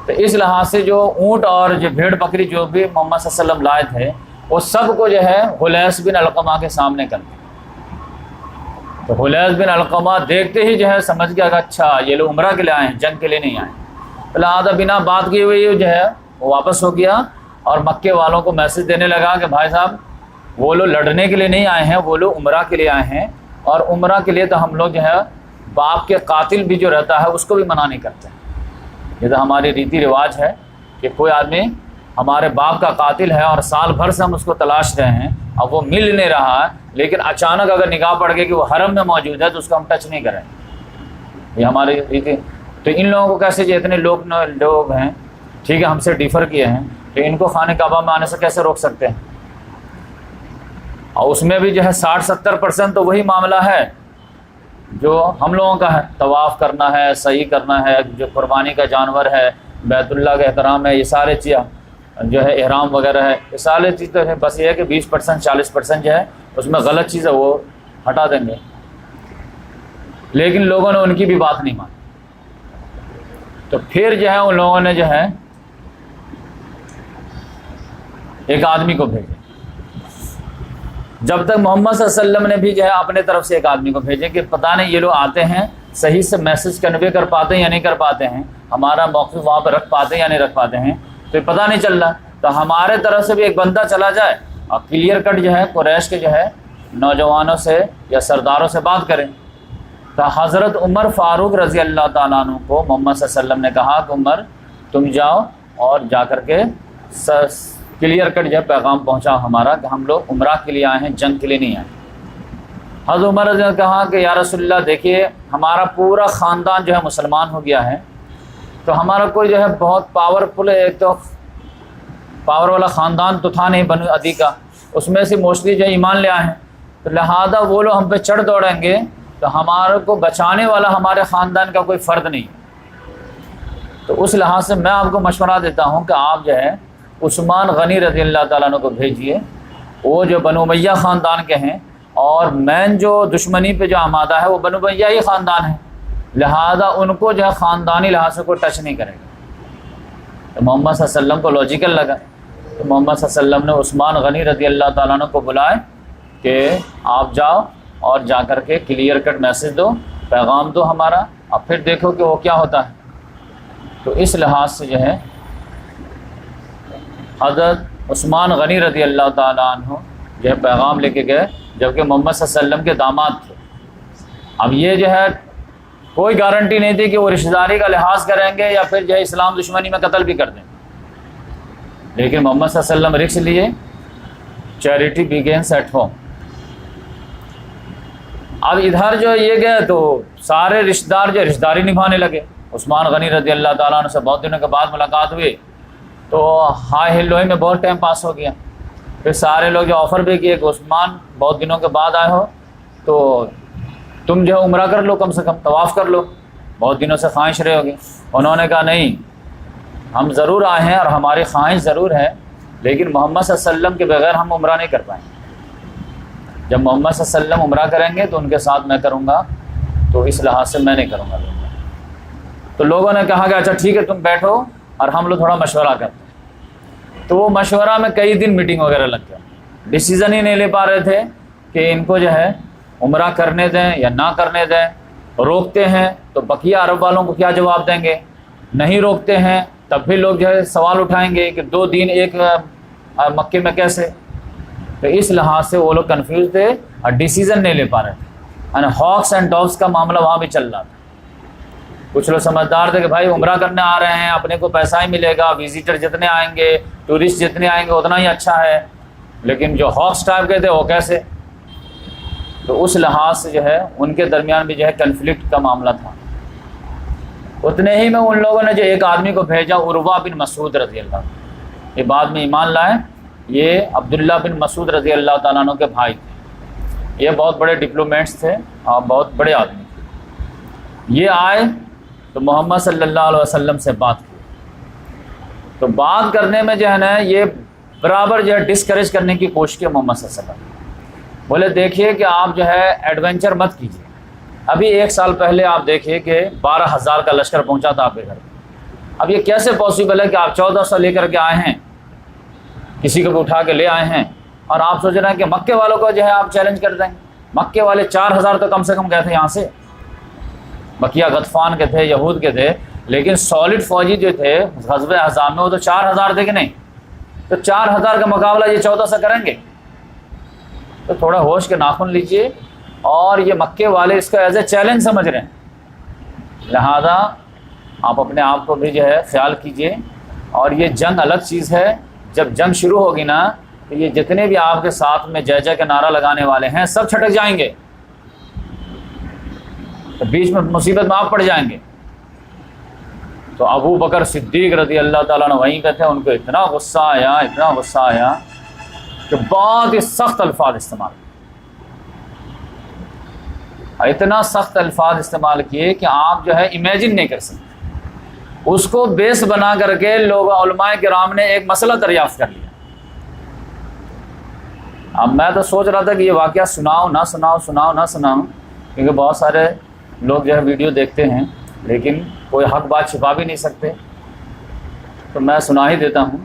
تو اس لحاظ سے جو اونٹ اور جو بھیڑ بکری جو بھی محمد صلی اللہ علیہ وسلم لائے تھے وہ سب کو جو ہے حلیس بن علقمہ کے سامنے کر دیا۔ تو حلیس بن علقمہ دیکھتے ہی جو ہے سمجھ گیا کہ اچھا یہ لوگ عمرہ کے لیے آئے ہیں، جنگ کے لیے نہیں آئے، لہٰذا بنا بات کیے ہوئے جو ہے وہ واپس ہو گیا اور مکے والوں کو میسج دینے لگا کہ بھائی صاحب وہ لوگ لڑنے کے لیے نہیں آئے ہیں، وہ لوگ عمرہ کے لیے آئے ہیں، اور عمرہ کے لیے تو ہم لوگ جو ہے باپ کے قاتل بھی جو رہتا ہے اس کو بھی منع نہیں کرتے۔ یہ تو ہماری ریتی رواج ہے کہ کوئی آدمی ہمارے باپ کا قاتل ہے اور سال بھر سے ہم اس کو تلاش رہے ہیں، اب وہ مل نہیں رہا ہے، لیکن اچانک اگر نگاہ پڑ گئی کہ وہ حرم میں موجود ہے تو اس کو ہم ٹچ نہیں کریں، یہ ہماری ریتی۔ تو ان لوگوں کو کیسے جو اتنے لوگ ہیں ٹھیک ہے ہم سے ڈیفر کیے ہیں، تو ان کو خانہ کعبہ میں آنے سے کیسے روک سکتے ہیں؟ اور اس میں بھی جو ہے 60-70% تو وہی معاملہ ہے جو ہم لوگوں کا ہے، طواف کرنا ہے، سعی کرنا ہے، جو قربانی کا جانور ہے، بیت اللہ کا احترام ہے، یہ سارے چیز جو ہے احرام وغیرہ ہے، یہ سارے چیز تو ہے، بس یہ ہے کہ 20% 40% جو ہے اس میں غلط چیز ہے وہ ہٹا دیں گے، لیکن لوگوں نے ان کی بھی بات نہیں مانی۔ تو پھر جو ہے ان لوگوں نے جو ہے ایک آدمی کو بھیجے، جب تک محمد صلی اللہ علیہ وسلم نے بھی جو ہے اپنے طرف سے ایک آدمی کو بھیجے کہ پتہ نہیں یہ لوگ آتے ہیں صحیح سے میسج کنوے کر پاتے ہیں یا نہیں کر پاتے ہیں، ہمارا موقف وہاں پہ رکھ پاتے ہیں یا نہیں رکھ پاتے ہیں، تو یہ پتہ نہیں چل رہا، تو ہمارے طرف سے بھی ایک بندہ چلا جائے اور کلیئر کٹ جو ہے قریش کے جو ہے نوجوانوں سے یا سرداروں سے بات کریں۔ تو حضرت عمر فاروق رضی اللہ تعالیٰ عنہ کو محمد صلی اللہ علیہ وسلم نے کہا کہ عمر تم جاؤ اور جا کر کے کلیئر کٹ جو ہے پیغام پہنچاؤ ہمارا کہ ہم لوگ عمرہ کے لیے آئے ہیں، جنگ کے لیے نہیں آئے۔ حضرت عمر رضی اللہ نے کہا کہ یا رسول اللہ دیکھیے ہمارا پورا خاندان جو ہے مسلمان ہو گیا ہے، تو ہمارا کوئی جو ہے بہت پاورفل ہے، ایک تو پاور والا خاندان تو تھا نہیں بنو عدی کا، اس میں سے موسٹلی جو ہے ایمان لے آئے ہیں، تو لہذا وہ لوگ ہم پہ چڑھ دوڑیں گے تو ہمارے کو بچانے والا ہمارے خاندان کا کوئی فرد نہیں. تو اس لحاظ سے میں آپ کو مشورہ دیتا ہوں کہ آپ جو ہے عثمان غنی رضی اللہ تعالیٰ عنہ کو بھیجیے. وہ جو بنو امیہ خاندان کے ہیں اور مین جو دشمنی پہ جو آمادہ ہے وہ بنو امیہ ہی خاندان ہے، لہذا ان کو جو ہے خاندانی لحاظ سے کوئی ٹچ نہیں کرے گا. تو محمد صلی اللہ علیہ وسلم کو لاجیکل لگا. تو محمد صلی اللہ علیہ وسلم نے عثمان غنی رضی اللہ تعالیٰ عنہ کو بلائے کہ آپ جاؤ اور جا کر کے کلیئر کٹ میسج دو، پیغام دو ہمارا، اب پھر دیکھو کہ وہ کیا ہوتا ہے. تو اس لحاظ سے جو ہے حضرت عثمان غنی رضی اللہ تعالیٰ عنہ جو ہے پیغام لے کے گئے، جبکہ محمد صلی اللہ علیہ وسلم کے داماد تھے. اب یہ جو ہے کوئی گارنٹی نہیں تھی کہ وہ رشتہ داری کا لحاظ کریں گے یا پھر جو ہے اسلام دشمنی میں قتل بھی کر دیں. لیکن محمد صلی اللہ علیہ وسلم رسک لیے. Charity begins at home. اب ادھر جو یہ گئے تو سارے رشتہ دار جو رشتہ داری نبھانے لگے. عثمان غنی رضی اللہ تعالیٰ عنہ سے بہت دنوں کے بعد ملاقات ہوئی تو ہائے ہلوئی میں بہت ٹائم پاس ہو گیا. پھر سارے لوگ جو آفر بھی کیے کہ عثمان بہت دنوں کے بعد آئے ہو تو تم جو ہے عمرہ کر لو، کم سے کم طواف کر لو، بہت دنوں سے خواہش رہے ہوگی. انہوں نے کہا نہیں، ہم ضرور آئے ہیں اور ہماری خواہش ضرور ہے، لیکن محمد صلی اللہ علیہ وسلم کے بغیر ہم عمرہ نہیں کر پائیں گے. جب محمد صلی اللہ علیہ وسلم عمرہ کریں گے تو ان کے ساتھ میں کروں گا، تو اس لحاظ سے میں نہیں کروں گا. تو لوگوں نے کہا کہ اچھا ٹھیک ہے تم بیٹھو اور ہم لوگ تھوڑا مشورہ کرتے ہیں. تو وہ مشورہ میں کئی دن میٹنگ وغیرہ لگ گیا. ڈیسیزن ہی نہیں لے پا رہے تھے کہ ان کو جو ہے عمرہ کرنے دیں یا نہ کرنے دیں. روکتے ہیں تو بقیہ عرب والوں کو کیا جواب دیں گے، نہیں روکتے ہیں تب بھی لوگ جو ہے سوال اٹھائیں گے کہ 2 دن ایک مکے میں کیسے. تو اس لحاظ سے وہ لوگ کنفیوز تھے اور ڈیسیزن نہیں لے پا رہے تھے. یعنی ہاکس اینڈ ڈاگس کا معاملہ وہاں بھی چل رہا تھا. کچھ لوگ سمجھدار تھے کہ بھائی عمرہ کرنے آ رہے ہیں، اپنے کو پیسہ ہی ملے گا، وزیٹر جتنے آئیں گے، ٹورسٹ جتنے آئیں گے اتنا ہی اچھا ہے. لیکن جو ہاکس ٹائپ کے تھے وہ کیسے. تو اس لحاظ سے جو ہے ان کے درمیان بھی جو ہے کنفلکٹ کا معاملہ تھا. اتنے ہی میں ان لوگوں نے جو ایک آدمی کو بھیجا، عروہ بن مسعود رضی اللہ عنہ. یہ بعد میں ایمان لائے. یہ عبداللہ بن مسعود رضی اللہ تعالیٰ عنہ کے بھائی تھے. یہ بہت بڑے ڈپلومیٹس تھے اور بہت بڑے آدمی تھے. یہ آئے تو محمد صلی اللہ علیہ وسلم سے بات کی. تو بات کرنے میں جو ہے نا یہ برابر جو ہے ڈسکریج کرنے کی کوشش کی محمد صلی اللہ علیہ وسلم. بولے دیکھیے کہ آپ جو ہے ایڈونچر مت کیجیے. ابھی 1 سال پہلے آپ دیکھیے کہ 12,000 کا لشکر پہنچا تھا آپ کے گھر میں. اب یہ کیسے پاسبل ہے کہ آپ 1400 لے کر کے آئے ہیں، کسی کو بھی اٹھا کے لے آئے ہیں، اور آپ سوچ رہے ہیں کہ مکے والوں کو جو ہے آپ چیلنج کر دیں. مکے والے 4000 تو کم سے کم گئے تھے یہاں سے. بقیہ غطفان کے تھے، یہود کے تھے، لیکن سالڈ فوجی جو تھے غزوہ احزاب میں وہ تو 4000 تھے کہ نہیں. تو 4000 کا مقابلہ یہ 1400 کریں گے. تو تھوڑا ہوش کے ناخن لیجئے. اور یہ مکے والے اس کو ایز اے چیلنج سمجھ رہے ہیں، لہذا آپ اپنے آپ کو بھی جو ہے خیال کیجئے. اور یہ جنگ الگ چیز ہے. جب جنگ شروع ہوگی نا تو یہ جتنے بھی آپ کے ساتھ میں جے جے کا نعرہ لگانے والے ہیں سب چھٹک جائیں گے. تو بیچ میں مصیبت میں آپ پڑ جائیں گے. تو ابو بکر صدیق رضی اللہ تعالیٰ عنہ وہیں پہ تھے. ان کو اتنا غصہ آیا کہ بہت ہی سخت الفاظ استعمال اتنا سخت الفاظ استعمال کیے کہ آپ جو ہے امیجن نہیں کر سکتے. اس کو بیس بنا کر کے لوگ علماء کرام نے ایک مسئلہ دریافت کر لیا. اب میں تو سوچ رہا تھا کہ یہ واقعہ سناؤ نہ سناؤ کیونکہ بہت سارے لوگ جو ہے ویڈیو دیکھتے ہیں لیکن کوئی حق بات چھپا بھی نہیں سکتے، تو میں سنا ہی دیتا ہوں.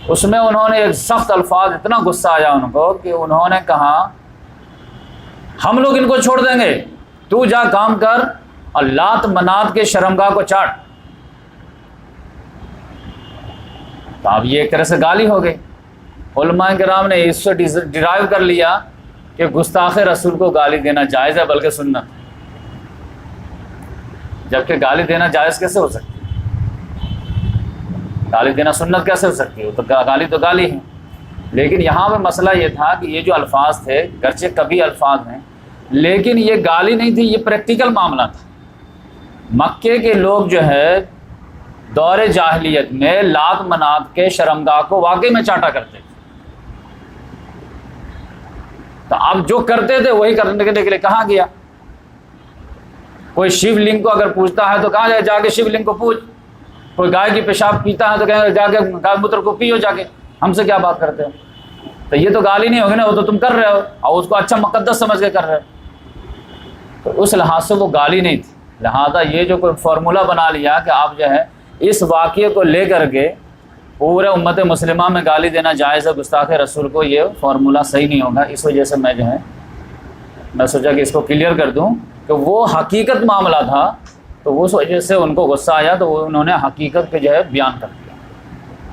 اس میں انہوں نے ایک سخت الفاظ، اتنا غصہ آیا ان کو کہ انہوں نے کہا ہم لوگ ان کو چھوڑ دیں گے، تو جا کام کر اور لات منات کے شرمگاہ کو چاٹ. تو اب یہ ایک طرح سے گالی ہو گئی. علماء کرام نے اس سے ڈرائیو کر لیا کہ گستاخ رسول کو گالی دینا جائز ہے بلکہ سنت، جبکہ گالی دینا جائز کیسے ہو سکتی ہے؟ گالی دینا سنت کیسے ہو سکتی ہے؟ تو گالی تو گالی ہے. لیکن یہاں پہ مسئلہ یہ تھا کہ یہ جو الفاظ تھے گرچہ کبھی الفاظ ہیں لیکن یہ گالی نہیں تھی، یہ پریکٹیکل معاملہ تھا. مکے کے لوگ جو ہے دور جاہلیت میں لات منات کے شرمگاہ کو واقعی میں چاٹا کرتے تھے. تو اب جو کرتے تھے وہی کرنے کے لیے کہا گیا. کوئی شیو لنگ کو اگر پوچھتا ہے تو کہاں جائے جا کے شیو لنگ کو پوچھ، کوئی گائے کی پیشاب پیتا ہے تو کہیں جا کے گائے موتر کو پیو جا کے، ہم سے کیا بات کرتے ہو؟ تو یہ تو گالی نہیں ہوگی نا، وہ تو تم کر رہے ہو اور اس کو اچھا مقدس سمجھ کے کر رہے ہو، تو اس لحاظ سے وہ گالی نہیں تھی۔ لہذا یہ جو کوئی فارمولہ بنا لیا کہ آپ جو ہے اس واقعے کو لے کر کے پورے امت مسلمہ میں گالی دینا جائز ہے گستاخ رسول کو، یہ فارمولہ صحیح نہیں ہوگا۔ اس وجہ سے میں سوچا کہ اس کو کلیئر کر دوں کہ وہ حقیقت معاملہ تھا، تو اس وجہ سے ان کو غصہ آیا تو انہوں نے حقیقت پہ جو ہے بیان کر دیا۔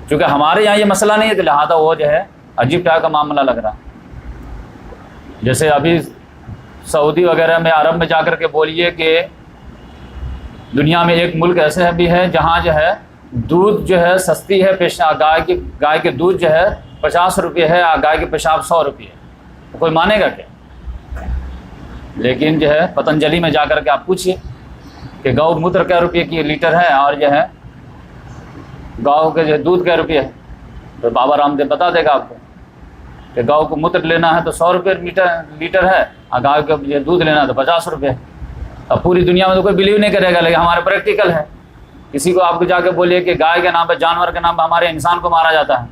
چونکہ ہمارے یہاں یہ مسئلہ نہیں ہے تو لہٰذا وہ جو ہے عجیب ٹائپ کا معاملہ لگ رہا۔ جیسے ابھی سعودی وغیرہ میں، عرب میں جا کر کے بولیے کہ دنیا میں ایک ملک ایسے بھی ہے جہاں جو ہے دودھ جو ہے سستی ہے، گائے کے دودھ جو ہے 50 روپے ہے، گائے کے پیشاب 100 روپے ہے، تو کوئی مانے گا کیا؟ لیکن جو ہے پتنجلی میں جا کر کے آپ پوچھیے کہ گاؤ موتر کیا روپے کی لیٹر ہے اور جو ہے گاؤں کے جو دودھ کیا روپے ہے، تو بابا رام دیو بتا دے گا آپ کو کہ گاؤں کو موتر لینا ہے تو 100 روپے لیٹر ہے اور گاؤں کا دودھ لینا ہے تو 50 روپے ہے۔ اب پوری دنیا میں تو کوئی بلیو نہیں کرے گا، لیکن ہمارے پریکٹیکل ہے۔ کسی کو آپ کو جا کے بولیے کہ گائے کے نام پہ، جانور کے نام پہ ہمارے انسان کو مارا جاتا ہے،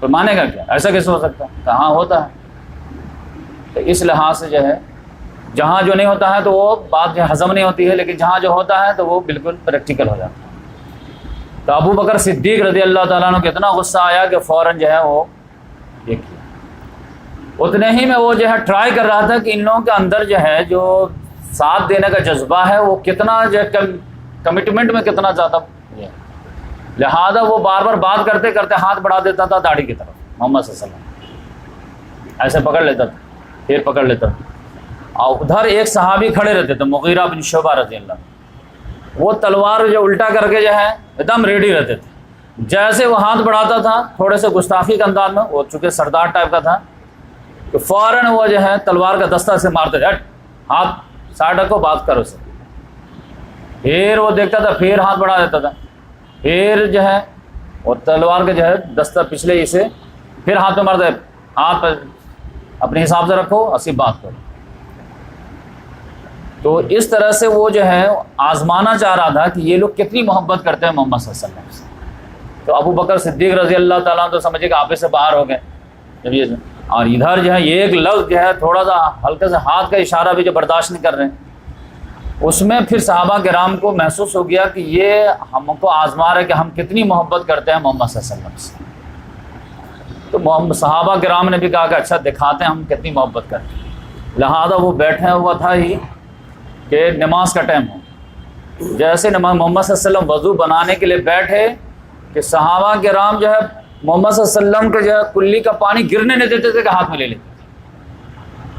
تو مانے گا کیا؟ ایسا کیسے ہو سکتا ہے؟ کہاں ہوتا ہے؟ تو اس لحاظ سے جو ہے جہاں جو نہیں ہوتا ہے تو وہ بات جو ہضم نہیں ہوتی ہے، لیکن جہاں جو ہوتا ہے تو وہ بالکل پریکٹیکل ہو جاتا ہے۔ تو ابو بکر صدیق رضی اللہ تعالیٰ عنہ کو اتنا غصہ آیا کہ فوراً جو ہے وہ یہ کیا۔ اتنے ہی میں وہ جو ہے ٹرائی کر رہا تھا کہ ان لوگوں کے اندر جو ہے جو ساتھ دینے کا جذبہ ہے وہ کتنا جو ہے کمٹمنٹ میں کتنا زیادہ ہے، لہذا وہ بار بار بات کرتے کرتے ہاتھ بڑھا دیتا تھا داڑھی کی طرف، محمد صلی اللہ علیہ وسلم ایسے پکڑ لیتا تھا، پھر پکڑ لیتا تھا، اور ادھر ایک صحابی کھڑے رہتے تھے مغیرہ بن شعبہ رضی اللہ، وہ تلوار جو الٹا کر کے جو ہے ایک دم ریڈی رہتے تھے، جیسے وہ ہاتھ بڑھاتا تھا تھوڑے سے گستاخی کے انداز میں، وہ چونکہ سردار ٹائپ کا تھا، تو فوراً وہ جو ہے تلوار کا دستہ سے مارتے تھے، ہاتھ سائڈ رکھو بات کرو سے، پھر وہ دیکھتا تھا پھر ہاتھ بڑھا دیتا تھا، پھر جو ہے وہ تلوار کا جو ہے دستہ پچھلے ہی سے پھر ہاتھ میں مارتا ہے، ہاتھ پر اپنے حساب سے رکھو اسی بات کرو۔ تو اس طرح سے وہ جو ہے آزمانا چاہ رہا تھا کہ یہ لوگ کتنی محبت کرتے ہیں محمد صلی اللہ علیہ وسلم سے۔ تو ابو بکر صدیق رضی اللہ تعالیٰ تو سمجھے کہ آپے سے باہر ہو گئے جب یہ، اور ادھر جو ہے یہ ایک لفظ جو ہے تھوڑا سا ہلکا سا ہاتھ کا اشارہ بھی جو برداشت نہیں کر رہے ہیں، اس میں پھر صحابہ کرام کو محسوس ہو گیا کہ یہ ہم کو آزما رہا ہے کہ ہم کتنی محبت کرتے ہیں محمد صلی اللہ علیہ وسلم سے۔ تو صحابہ کرام نے بھی کہا کہ اچھا دکھاتے ہیں ہم کتنی محبت کرتے ہیں، لہذا وہ بیٹھے ہوا تھا ہی کہ نماز کا ٹائم ہو، جیسے نماز محمد صلی اللہ علیہ وسلم وضو بنانے کے لیے بیٹھے کہ صحابہ کرام جو ہے محمد صلی اللہ علیہ وسلم کے جو ہے کلی کا پانی گرنے نہیں دیتے تھے کہ ہاتھ میں لے لیتے،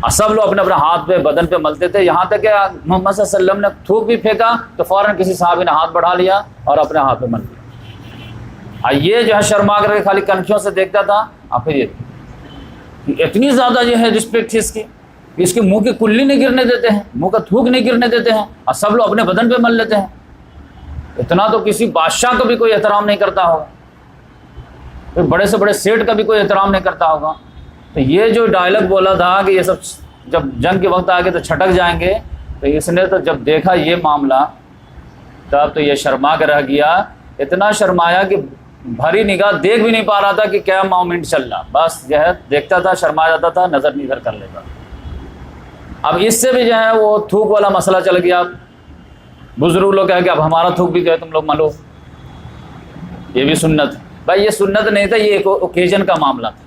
اور سب لوگ اپنے اپنے ہاتھ پہ بدن پہ ملتے تھے، یہاں تک کہ محمد صلی اللہ علیہ وسلم نے تھوک بھی پھینکا تو فوراً کسی صحابی نے ہاتھ بڑھا لیا اور اپنے ہاتھ پہ مل لیا، اور یہ جو ہے شرما کر کے خالی کنکھیوں سے دیکھتا تھا، اور پھر یہ اتنی زیادہ جو ہے رسپیکٹ تھی اس کے منہ کی کلی نہیں گرنے دیتے ہیں، منہ کا تھوک نہیں گرنے دیتے ہیں، اور سب لوگ اپنے بدن پہ مل لیتے ہیں، اتنا تو کسی بادشاہ کو بھی کوئی احترام نہیں کرتا ہوگا، کوئی بڑے سے بڑے سیٹ کا بھی کوئی احترام نہیں کرتا ہوگا۔ تو یہ جو ڈائلاگ بولا تھا کہ یہ سب جب جنگ کے وقت آگے تو چھٹک جائیں گے، تو اس نے تو جب دیکھا یہ معاملہ تب تو یہ شرما کر رہ گیا، اتنا شرمایا کہ بھری نگاہ دیکھ بھی نہیں پا رہا تھا کہ کیا مومنٹ چل رہا، بس جو ہے دیکھتا تھا شرما جاتا تھا، نظر نہیں ادھر کر لیتا۔ اب اس سے بھی جو ہے وہ تھوک والا مسئلہ چل گیا، بزرگ لوگ کہہ کہ اب ہمارا تھوک بھی جو ہے تم لوگ ملو، یہ بھی سنت ہے۔ بھائی یہ سنت نہیں تھا، یہ ایک اوکیزن کا معاملہ تھا،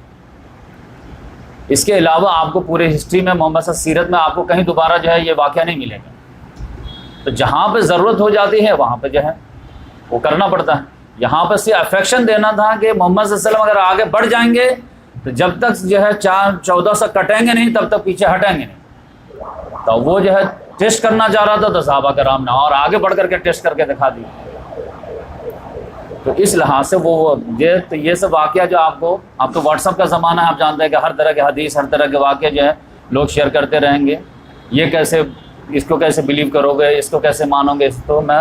اس کے علاوہ آپ کو پورے ہسٹری میں محمد صلی اللہ علیہ وسلم سیرت میں آپ کو کہیں دوبارہ جو ہے یہ واقعہ نہیں ملے گا۔ تو جہاں پہ ضرورت ہو جاتی ہے وہاں پہ جو ہے وہ کرنا پڑتا ہے۔ یہاں پہ سے افیکشن دینا تھا کہ محمد صلی اللہ علیہ وسلم اگر آگے بڑھ جائیں گے تو جب تک جو ہے 14 سے کٹیں گے نہیں تب تک پیچھے ہٹیں گے نہیں، تو وہ جو ہے ٹیسٹ کرنا چاہ رہا تھا، تو صحابہ کرام نے اور آگے بڑھ کر کے ٹیسٹ کر کے دکھا دیا۔ تو اس لحاظ سے وہ یہ سب واقعہ جو آپ تو واٹس ایپ کا زمانہ ہے، آپ جانتے ہیں کہ ہر طرح کے حدیث، ہر طرح کے واقعے جو ہے لوگ شیئر کرتے رہیں گے، یہ کیسے، اس کو کیسے بلیو کرو گے، اس کو کیسے مانو گے، اس تو میں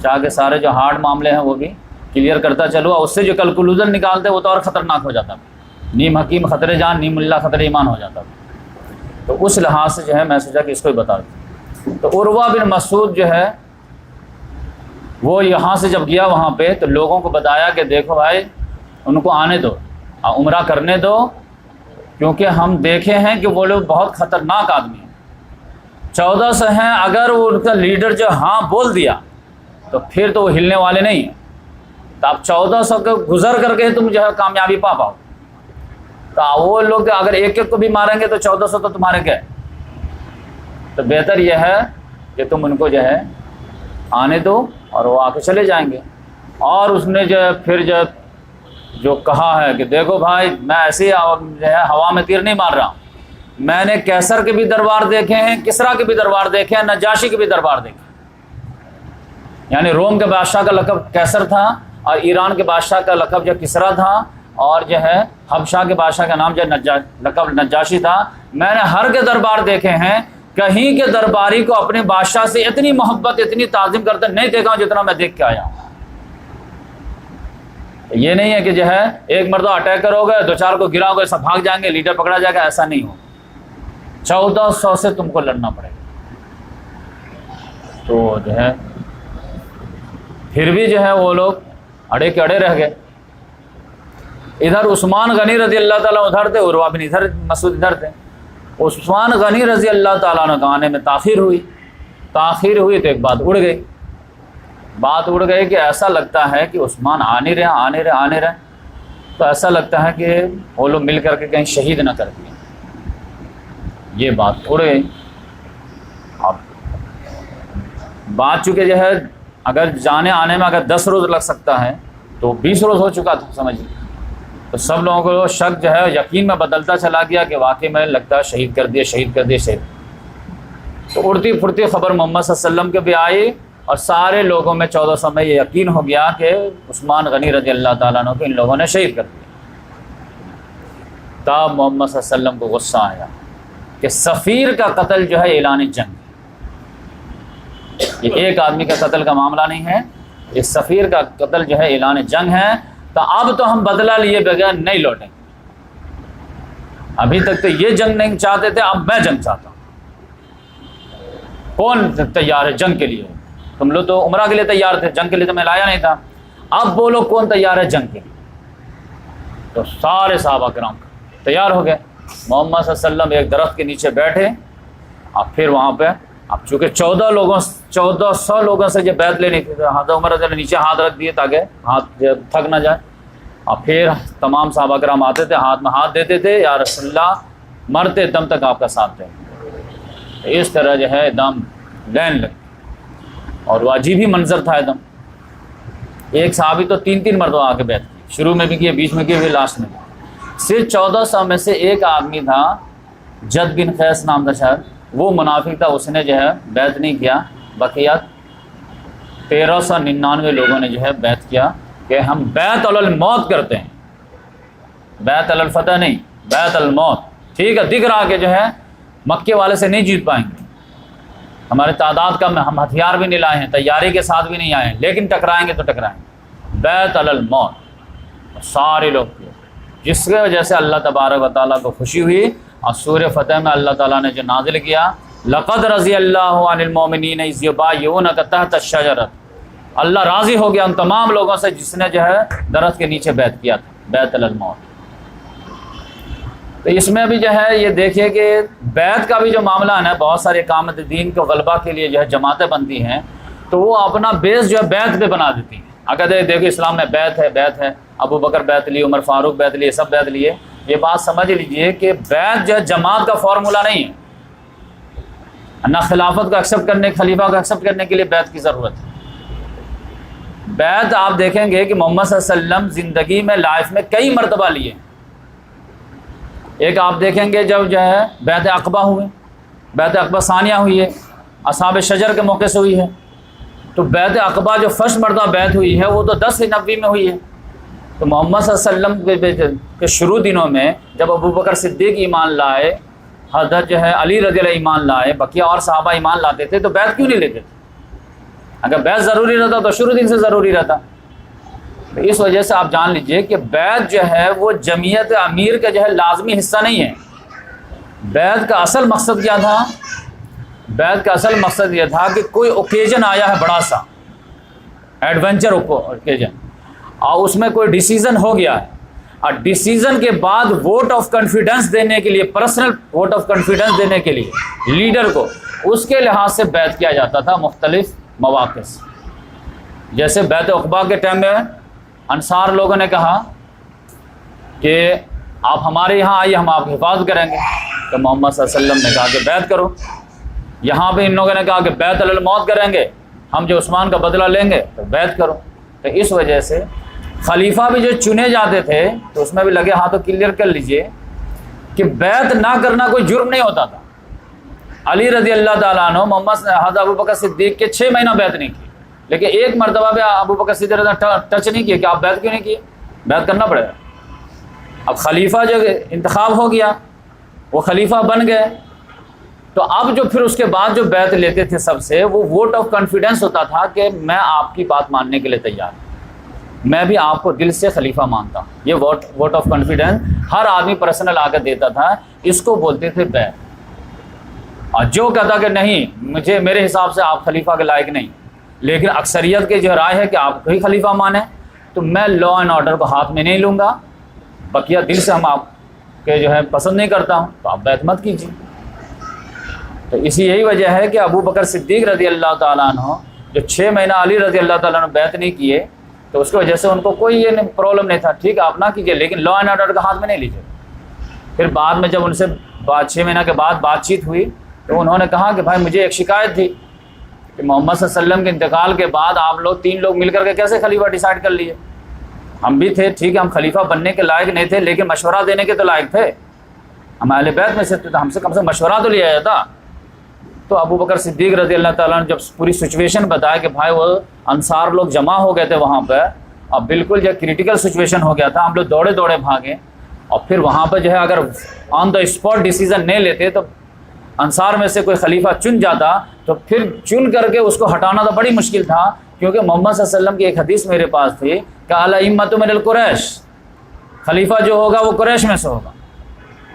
چاہ کے سارے جو ہارڈ معاملے ہیں وہ بھی کلیئر کرتا چلو، اور اس سے جو کنکلوژن نکالتے وہ تو اور خطرناک ہو جاتا، نیم حکیم خطرے جان، نیم اللہ خطرے ایمان ہو جاتا۔ تو اس لحاظ سے جو ہے میں سوچا کہ اس کو ہی بتا دوں۔ تو عروہ بن مسعود جو ہے وہ یہاں سے جب گیا وہاں پہ تو لوگوں کو بتایا کہ دیکھو بھائی ان کو آنے دو، عمرہ کرنے دو، کیونکہ ہم دیکھے ہیں کہ وہ لوگ بہت خطرناک آدمی ہیں، 1400 ہیں، اگر وہ ان کا لیڈر جو ہاں بول دیا تو پھر تو وہ ہلنے والے نہیں ہیں، تو آپ 1400 کو گزر کر کے تم جو ہے کامیابی پاؤ، تو وہ لوگ اگر ایک ایک کو بھی ماریں گے تو 1400 تو تمہارے کیا ہے، تو بہتر یہ ہے کہ تم ان کو جو ہے آنے دو اور وہ آ کے چلے جائیں گے۔ اور اس نے جو ہے پھر جو کہا ہے کہ دیکھو بھائی میں ایسے ہی جو ہے ہوا میں تیر نہیں مار رہا ہوں، میں نے کیسر کے بھی دربار دیکھے ہیں، کسریٰ کے بھی دربار دیکھے ہیں، نجاشی کے بھی دربار دیکھے، یعنی روم کے بادشاہ کا لقب کیسر تھا اور ایران کے بادشاہ کا لقب جو کسریٰ تھا، اور جو ہے حبشہ کے بادشاہ کا نام جو لقب نجاشی تھا۔ میں نے ہر کے دربار دیکھے ہیں، کہیں کے درباری کو اپنے بادشاہ سے اتنی محبت اتنی تعظیم کرتے نہیں دیکھا ہوں جتنا میں دیکھ کے آیا ہوں۔ یہ نہیں ہے کہ جو ہے ایک مرتبہ اٹیک کرو گے، 2-4 کو گراؤ گے، سب بھاگ جائیں گے، لیڈر پکڑا جائے گا، ایسا نہیں ہو، 1400 سے تم کو لڑنا پڑے گا۔ تو جو ہے پھر بھی جو ہے وہ لوگ اڑے کے اڑے رہ گئے۔ ادھر عثمان غنی رضی اللہ تعالیٰ ادھر تھے، عروہ بن ادھر مسعود ادھر تھے۔ عثمان غنی رضی اللہ تعالیٰ عنہ آنے میں تاخیر ہوئی تو ایک بات اڑ گئی کہ ایسا لگتا ہے کہ عثمان آ نہیں رہے، تو ایسا لگتا ہے کہ وہ لوگ مل کر کے کہیں شہید نہ کر دیں، یہ بات اڑ گئی۔ اب بات چونکہ جو ہے اگر جانے آنے میں اگر 10 روز لگ سکتا ہے تو 20 روز ہو چکا تھا سمجھیے، تو سب لوگوں کو شک جو ہے یقین میں بدلتا چلا گیا کہ واقعی میں لگتا ہے شہید کر دیے۔ تو اڑتی پھرتی خبر محمد صلی اللہ علیہ وسلم کے بھی آئی اور سارے لوگوں میں 1400 میں یہ یقین ہو گیا کہ عثمان غنی رضی اللہ تعالیٰ عنہ کو ان لوگوں نے شہید کر دیا۔ تب محمد صلی اللہ علیہ وسلم کو غصہ آیا کہ سفیر کا قتل جو ہے اعلان جنگ، یہ ایک آدمی کا قتل کا معاملہ نہیں ہے، یہ سفیر کا قتل جو ہے اعلان جنگ ہے، تو اب تو ہم بدلہ لیے بغیر نہیں لوٹیں گے۔ ابھی تک تو یہ جنگ نہیں چاہتے تھے، اب میں جنگ چاہتا ہوں۔ کون تیار ہے جنگ کے لیے؟ تم لوگ تو عمرہ کے لیے تیار تھے، جنگ کے لیے تو میں لایا نہیں تھا، اب بولو کون تیار ہے جنگ کے لیے؟ تو سارے صحابہ کرام تیار ہو گئے۔ محمد صلی اللہ علیہ وسلم ایک درخت کے نیچے بیٹھے، اب پھر وہاں پہ اب چونکہ 1400 لوگوں سے جو بیعت لینی تھی، حضرت عمر رضی اللہ نیچے ہاتھ رکھ دیے تاکہ ہاتھ تھک نہ جائے، اور پھر تمام صحابہ کرام آتے تھے، ہاتھ میں ہاتھ دیتے تھے، یا رسول اللہ مرتے دم تک آپ کا ساتھ دیں۔ اس طرح جو ہے دم لین لگ، اور وہ عجیب ہی منظر تھا ایک دم۔ ایک صحابی تو 3 مرتبہ آ کے بیعت کی، شروع میں بھی کیے، بیچ میں کیے، پھر لاسٹ میں۔ صرف 1400 میں سے ایک آدمی تھا، جد بن قیس نام تھا شاید، وہ منافق تھا، اس نے جو ہے بیعت نہیں کیا۔ بقیہ 1399 لوگوں نے جو ہے بیعت کیا کہ ہم بیعت علی الموت کرتے ہیں، بیعت علی الفتح نہیں، بیعت علی الموت۔ ٹھیک ہے، دکھ رہا کہ جو ہے مکے والے سے نہیں جیت پائیں گے، ہمارے تعداد کم ہے، ہم ہتھیار بھی نہیں لائے ہیں، تیاری کے ساتھ بھی نہیں آئے ہیں، لیکن ٹکرائیں گے تو ٹکرائیں گے، بیعت علی الموت۔ سارے لوگ کیے، جس کی وجہ سے اللہ تبارک و تعالیٰ کو خوشی ہوئی، اور سورہ فتح میں اللہ تعالیٰ نے جو نازل کیا، لقد رضی اللہ عن المؤمنین اذ یبایعونک تحت الشجرۃ، اللہ راضی ہو گیا ان تمام لوگوں سے جس نے جو ہے درخت کے نیچے بیعت کیا تھا، بیعت علی الموت۔ تو اس میں بھی جو ہے یہ دیکھیے کہ بیعت کا بھی جو معاملہ ہے نا، بہت سارے اقامت دین کو غلبہ کے لیے جو ہے جماعتیں بنتی ہیں، تو وہ اپنا بیس جو ہے بیعت پہ بنا دیتی ہیں۔ اگر دیکھو اسلام میں بیعت ہے، ابو بکر بیعت لیے، عمر فاروق بیعت لیے، سب بیعت لیے۔ یہ بات سمجھ لیجئے کہ بیعت جو ہے جماعت کا فارمولہ نہیں ہے، نہ خلافت کو ایکسیپٹ کرنے، خلیفہ کو ایکسیپٹ کرنے کے لیے بیعت کی ضرورت ہے۔ بیعت آپ دیکھیں گے کہ محمد صلی اللہ علیہ وسلم زندگی میں، لائف میں کئی مرتبہ لیے۔ ایک آپ دیکھیں گے جب جو ہے بیعت عقبہ ہوئے، بیعت عقبہ ثانیہ ہوئی ہے، اصحاب شجر کے موقع سے ہوئی ہے۔ تو بیعت عقبہ جو فرسٹ مرتبہ بیعت ہوئی ہے وہ تو 10 نبوی میں ہوئی ہے۔ تو محمد صلی اللہ علیہ وسلم کے شروع دنوں میں جب ابو بکر صدیق ایمان لائے، حضرت جو ہے علی رضی اللہ ایمان لائے، بقیہ اور صحابہ ایمان لاتے تھے، تو بیعت کیوں نہیں لیتے تھے؟ اگر بیعت ضروری رہتا تو شروع دن سے ضروری رہتا۔ تو اس وجہ سے آپ جان لیجئے کہ بیعت جو ہے وہ جمعیت امیر کا جو ہے لازمی حصہ نہیں ہے۔ بیعت کا اصل مقصد کیا تھا؟ بیعت کا اصل مقصد یہ تھا کہ کوئی اوکیزن آیا ہے بڑا سا ایڈونچر اوکیزن، اور اس میں کوئی ڈیسیزن ہو گیا ہے، اور ڈیسیزن کے بعد ووٹ آف کانفیڈنس دینے کے لیے، پرسنل ووٹ آف کانفیڈنس دینے کے لیے لیڈر کو، اس کے لحاظ سے بیعت کیا جاتا تھا مختلف مواقع سے۔ جیسے بیعت عقبہ کے ٹائم میں انصار لوگوں نے کہا کہ آپ ہمارے یہاں آئیے، ہم آپ کی حفاظت کریں گے، تو محمد صلی اللہ علیہ وسلم نے کہا کہ بیعت کرو۔ یہاں پہ ان لوگوں نے کہا کہ بیعت علی الموت کریں گے، ہم جو عثمان کا بدلہ لیں گے، تو بیعت کرو۔ تو اس وجہ سے خلیفہ بھی جو چنے جاتے تھے تو اس میں بھی لگے ہاتھوں کلیئر کر لیجئے کہ بیعت نہ کرنا کوئی جرم نہیں ہوتا تھا۔ علی رضی اللہ تعالیٰ عنہ محمد حضرت ابوبکر صدیق کے 6 مہینہ بیعت نہیں کی، لیکن ایک مرتبہ بھی ابوبکر صدیق نے ٹچ نہیں کیا کہ آپ بیعت کیوں نہیں کیے؟ بیعت کرنا پڑے گا۔ اب خلیفہ جو انتخاب ہو گیا، وہ خلیفہ بن گئے، تو اب جو پھر اس کے بعد جو بیعت لیتے تھے سب سے، وہ ووٹ آف کانفیڈنس ہوتا تھا کہ میں آپ کی بات ماننے کے لیے تیار ہوں، میں بھی آپ کو دل سے خلیفہ مانتا ہوں۔ یہ ووٹ آف کانفیڈنس ہر آدمی پرسنل آ کر دیتا تھا، اس کو بولتے تھے بیعت۔ اور جو کہتا کہ نہیں، میرے حساب سے آپ خلیفہ کے لائق نہیں، لیکن اکثریت کی جو رائے ہے کہ آپ کو ہی خلیفہ مانیں، تو میں لا اینڈ آرڈر کو ہاتھ میں نہیں لوں گا، بقیہ دل سے ہم آپ کے جو ہے پسند نہیں کرتا ہوں، تو آپ بیعت مت کیجیے۔ تو اسی یہی وجہ ہے کہ ابو بکر صدیق رضی اللہ تعالیٰ عنہ جو 6 مہینہ علی رضی اللہ تعالیٰ عنہ بیعت نہیں کیے، تو اس کی وجہ سے ان کو کوئی یہ پرابلم نہیں تھا، ٹھیک ہے آپ نہ کیجیے، لیکن لا اینڈ آرڈر کا ہاتھ میں نہیں لیجیے۔ پھر بعد میں جب ان سے 6 مہینہ کے بعد بات چیت ہوئی تو انہوں نے کہا کہ بھائی مجھے ایک شکایت تھی کہ محمد صلی اللہ علیہ وسلم کے انتقال کے بعد آپ لوگ 3 لوگ مل کر کے کیسے خلیفہ ڈیسائیڈ کر لیے؟ ہم بھی تھے، ٹھیک ہے ہم خلیفہ بننے کے لائق نہیں تھے، لیکن مشورہ دینے کے تو لائق تھے، ہم اہل بیت میں سے تھے، تو ہم سے کم سے مشورہ تو لیا جاتا۔ تو ابو بکر صدیق رضی اللہ تعالیٰ نے جب پوری سچویشن بتایا کہ بھائی وہ انصار لوگ جمع ہو گئے تھے وہاں پہ، اور بالکل جو کریٹیکل سچویشن ہو گیا تھا، ہم لوگ دوڑے دوڑے بھاگے، اور پھر وہاں پہ جو ہے اگر آن دا اسپاٹ ڈیسیزن نہیں لیتے تو انصار میں سے کوئی خلیفہ چن جاتا، تو پھر چن کر کے اس کو ہٹانا تو بڑی مشکل تھا، کیونکہ محمد صلی اللہ علیہ وسلم کی ایک حدیث میرے پاس تھی کہ الائمۃ من القریش، خلیفہ جو ہوگا وہ قریش میں سے ہوگا،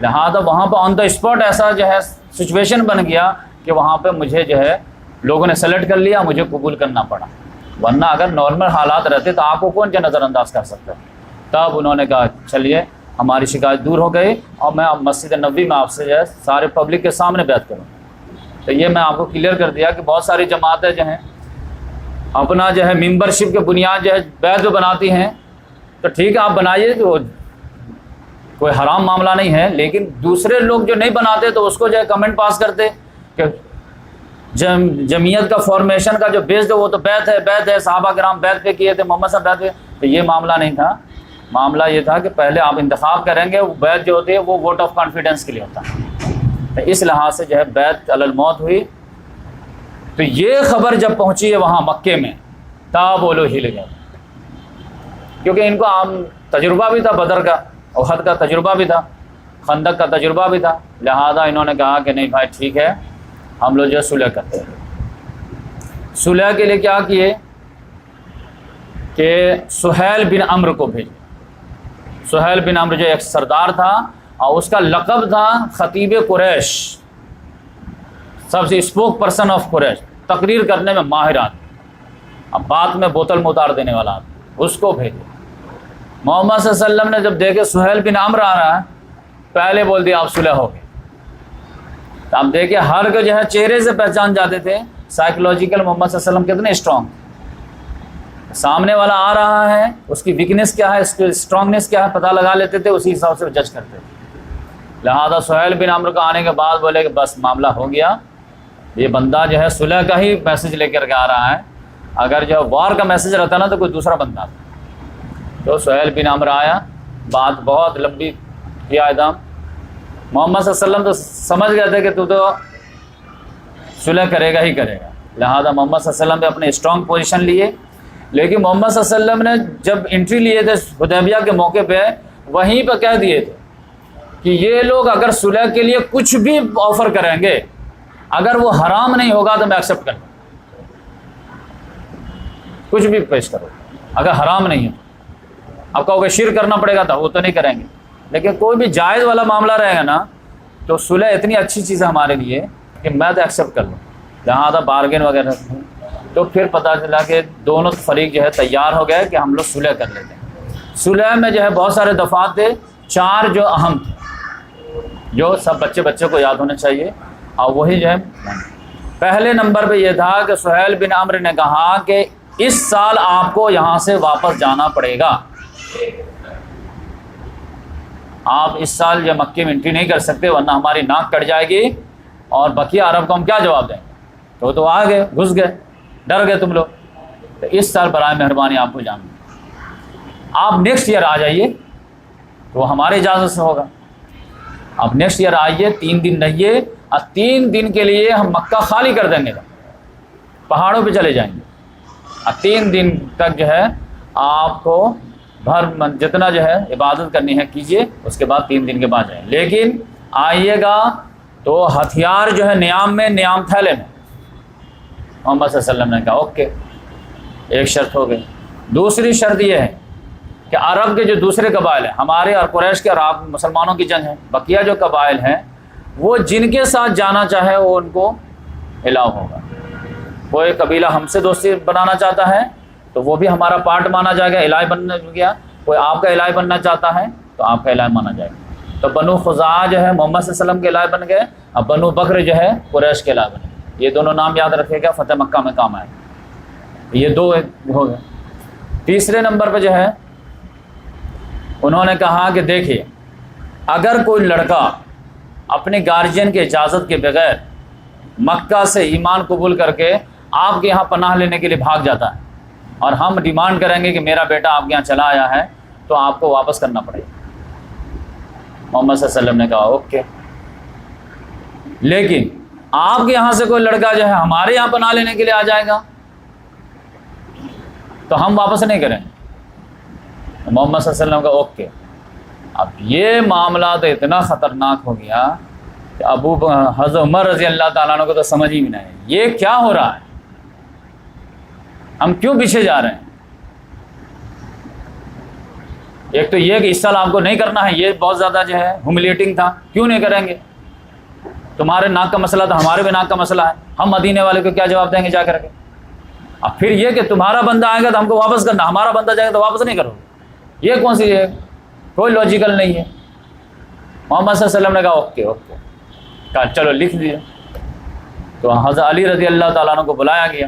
لہٰذا وہاں پہ آن دا اسپاٹ ایسا جو ہے سچویشن بن گیا کہ وہاں پہ مجھے جو ہے لوگوں نے سلیکٹ کر لیا، مجھے قبول کرنا پڑا، ورنہ اگر نارمل حالات رہتے تو آپ کو کون کیا نظر انداز کر سکتا ہے۔ تب انہوں نے کہا چلیے ہماری شکایت دور ہو گئی، اور میں اب مسجد نبوی میں آپ سے جو ہے سارے پبلک کے سامنے بیعت کروں۔ تو یہ میں آپ کو کلیئر کر دیا کہ بہت ساری جماعتیں جو ہیں اپنا جو ہے ممبرشپ کے بنیاد جو ہے بیعت جو بناتی ہیں، تو ٹھیک ہے آپ بنائیے، تو کوئی حرام معاملہ نہیں ہے، لیکن دوسرے لوگ جو نہیں بناتے تو اس کو جو ہے کمنٹ پاس کرتے کہ جمعیت کا فارمیشن کا جو بیس ہے وہ تو بیعت ہے، صحابہ کرام بیعت پہ کیے تھے، محمد صاحب بیعت پہ، تو یہ معاملہ نہیں تھا۔ معاملہ یہ تھا کہ پہلے آپ انتخاب کریں گے، وہ بیعت جو ہوتی ہے وہ ووٹ آف کانفیڈنس کے لیے ہوتا ہے، تو اس لحاظ سے جو ہے بیعت علی الموت ہوئی۔ تو یہ خبر جب پہنچی ہے وہاں مکے میں، تب وہ لوگ ہل گئے، کیونکہ ان کو عام تجربہ بھی تھا، بدر کا، احد کا تجربہ بھی تھا، خندق کا تجربہ بھی تھا، لہذا انہوں نے کہا کہ نہیں بھائی ٹھیک ہے ہم لوگ جو ہے صلح کرتے ہیں۔ صلح کے لیے کیا کیے کہ سہیل بن عمرو کو بھیجے۔ سہیل بن عمرو جو ایک سردار تھا، اور اس کا لقب تھا خطیب قریش، سب سے اسپوک پرسن آف قریش، تقریر کرنے میں ماہر آدمی، اب بات میں بوتل میں اتار دینے والا آدمی، اس کو بھیجے۔ محمد صلی اللہ علیہ وسلم نے جب دیکھے سہیل بن عمرو آ رہا ہے، پہلے بول دیا آپ صلح ہو گئے۔ تو آپ دیکھیں ہر کو جو ہے چہرے سے پہچان جاتے تھے، سائیکولوجیکل محمد صلی اللہ علیہ وسلم کتنے اسٹرانگ، سامنے والا آ رہا ہے اس کی ویکنیس کیا ہے، اس کی اسٹرانگنیس کیا ہے، پتہ لگا لیتے تھے، اسی حساب سے جج کرتے تھے۔ لہذا سہیل بن عمرو کا آنے کے بعد بولے کہ بس معاملہ ہو گیا، یہ بندہ جو ہے صلح کا ہی میسج لے کر کے آ رہا ہے، اگر جو وار کا میسج رہتا نا تو کوئی دوسرا بندہ تھا۔ تو سہیل بن عمرو آیا، بات بہت لمبی کیا ادام، محمد صلی اللہ علیہ وسلم تو سمجھ گئے تھے کہ تو صلح کرے گا ہی کرے گا، لہذا محمد صلی اللہ علیہ وسلم نے اپنے اسٹرانگ پوزیشن لیے، لیکن محمد صلی اللہ علیہ وسلم نے جب انٹری لیے تھے حدیبیہ کے موقع پہ، وہیں پہ کہہ دیے تھے کہ یہ لوگ اگر صلح کے لیے کچھ بھی آفر کریں گے، اگر وہ حرام نہیں ہوگا تو میں ایکسیپٹ کر لوں، کچھ بھی پیش کرو اگر حرام نہیں ہے۔ آپ کہو گے شرک کرنا پڑے گا تو وہ تو نہیں کریں گے، لیکن کوئی بھی جائز والا معاملہ رہے گا نا تو صلح اتنی اچھی چیز ہے ہمارے لیے کہ میں تو ایکسیپٹ کر لوں۔ لہٰذا بارگین وغیرہ. تو پھر پتہ چلا کہ دونوں فریق جو ہے تیار ہو گئے کہ ہم لوگ صلح کر لیتے ہیں. صلح میں جو ہے بہت سارے دفعات تھے، 4 جو اہم تھے، جو سب بچے کو یاد ہونے چاہیے. اور وہی جو ہے پہلے نمبر پہ یہ تھا کہ سہیل بن عمرو نے کہا کہ اس سال آپ کو یہاں سے واپس جانا پڑے گا، آپ اس سال یہ مکے میں انٹری نہیں کر سکتے ورنہ ہماری ناک کٹ جائے گی اور بقیہ عرب کو ہم کیا جواب دیں گے. تو آ گئے، گھس گئے، ڈر گئے تم لوگ. تو اس سال برائے مہربانی آپ کو جانا، آپ نیکسٹ ایئر آ جائیے تو وہ ہماری اجازت سے ہوگا. آپ نیکسٹ ایئر آئیے، 3 دن رہیے، اور 3 دن کے لیے ہم مکہ خالی کر دیں گے، پہاڑوں پہ چلے جائیں گے، اور 3 دن تک جو ہے آپ کو جتنا جو ہے عبادت کرنی ہے کیجئے، اس کے بعد 3 دن کے بعد جائیں. لیکن آئیے گا تو ہتھیار جو ہے نیام میں، نیام تھیلے میں. محمد صلی اللہ علیہ وسلم نے کہا اوکے. ایک شرط ہو گئی. دوسری شرط یہ ہے کہ عرب کے جو دوسرے قبائل ہیں، ہمارے اور قریش کے، اور آپ مسلمانوں کی جنگ ہے، بقیہ جو قبائل ہیں وہ جن کے ساتھ جانا چاہے وہ ان کو الاؤ ہوگا. کوئی قبیلہ ہم سے دوستی بنانا چاہتا ہے تو وہ بھی ہمارا پارٹ مانا جائے گا، الہی بن گیا. کوئی آپ کا الہی بننا چاہتا ہے تو آپ کا الہی مانا جائے گا. تو بنو خزاعہ جو ہے محمد صلی اللہ علیہ وسلم کے الہی بن گئے، اور بنو بکر جو ہے قریش کے الہی بن گئے. یہ دونوں نام یاد رکھے گا، فتح مکہ میں کام آئے. یہ 2 ہو گئے. تیسرے نمبر پہ جو ہے انہوں نے کہا کہ دیکھیے، اگر کوئی لڑکا اپنے گارجین کے اجازت کے بغیر مکہ سے ایمان قبول کر کے آپ کے یہاں پناہ لینے کے لیے بھاگ جاتا ہے، اور ہم ڈیمانڈ کریں گے کہ میرا بیٹا آپ کے یہاں چلا آیا ہے، تو آپ کو واپس کرنا پڑے گا. محمد صلی اللہ علیہ وسلم نے کہا اوکے. لیکن آپ کے یہاں سے کوئی لڑکا جو ہے ہمارے یہاں پناہ لینے کے لیے آ جائے گا تو ہم واپس نہیں کریں گے. محمد صلی اللہ علیہ وسلم کا اوکے. اب یہ معاملہ تو اتنا خطرناک ہو گیا کہ حضرت عمر رضی اللہ تعالیٰ عنہ کو تو سمجھ ہی نہیں، یہ کیا ہو رہا ہے، ہم کیوں پیچھے جا رہے ہیں. ایک تو یہ کہ اس سال آپ کو نہیں کرنا ہے، یہ بہت زیادہ جو ہے ہیوملیٹنگ تھا. کیوں نہیں کریں گے؟ تمہارے ناک کا مسئلہ تھا، ہمارے بھی ناک کا مسئلہ ہے، ہم مدینے والے کو کیا جواب دیں گے جا کر کے. اب پھر یہ کہ تمہارا بندہ آئے گا تو ہم کو واپس کرنا، ہمارا بندہ جائے گا تو واپس نہیں کرو، یہ کون سی ہے؟ کوئی لاجیکل نہیں ہے. محمد صلی اللہ علیہ وسلم نے کہا اوکے اوکے، کہا چلو لکھ دیجیے. تو حضرت علی رضی اللہ تعالیٰ عنہ کو بلایا گیا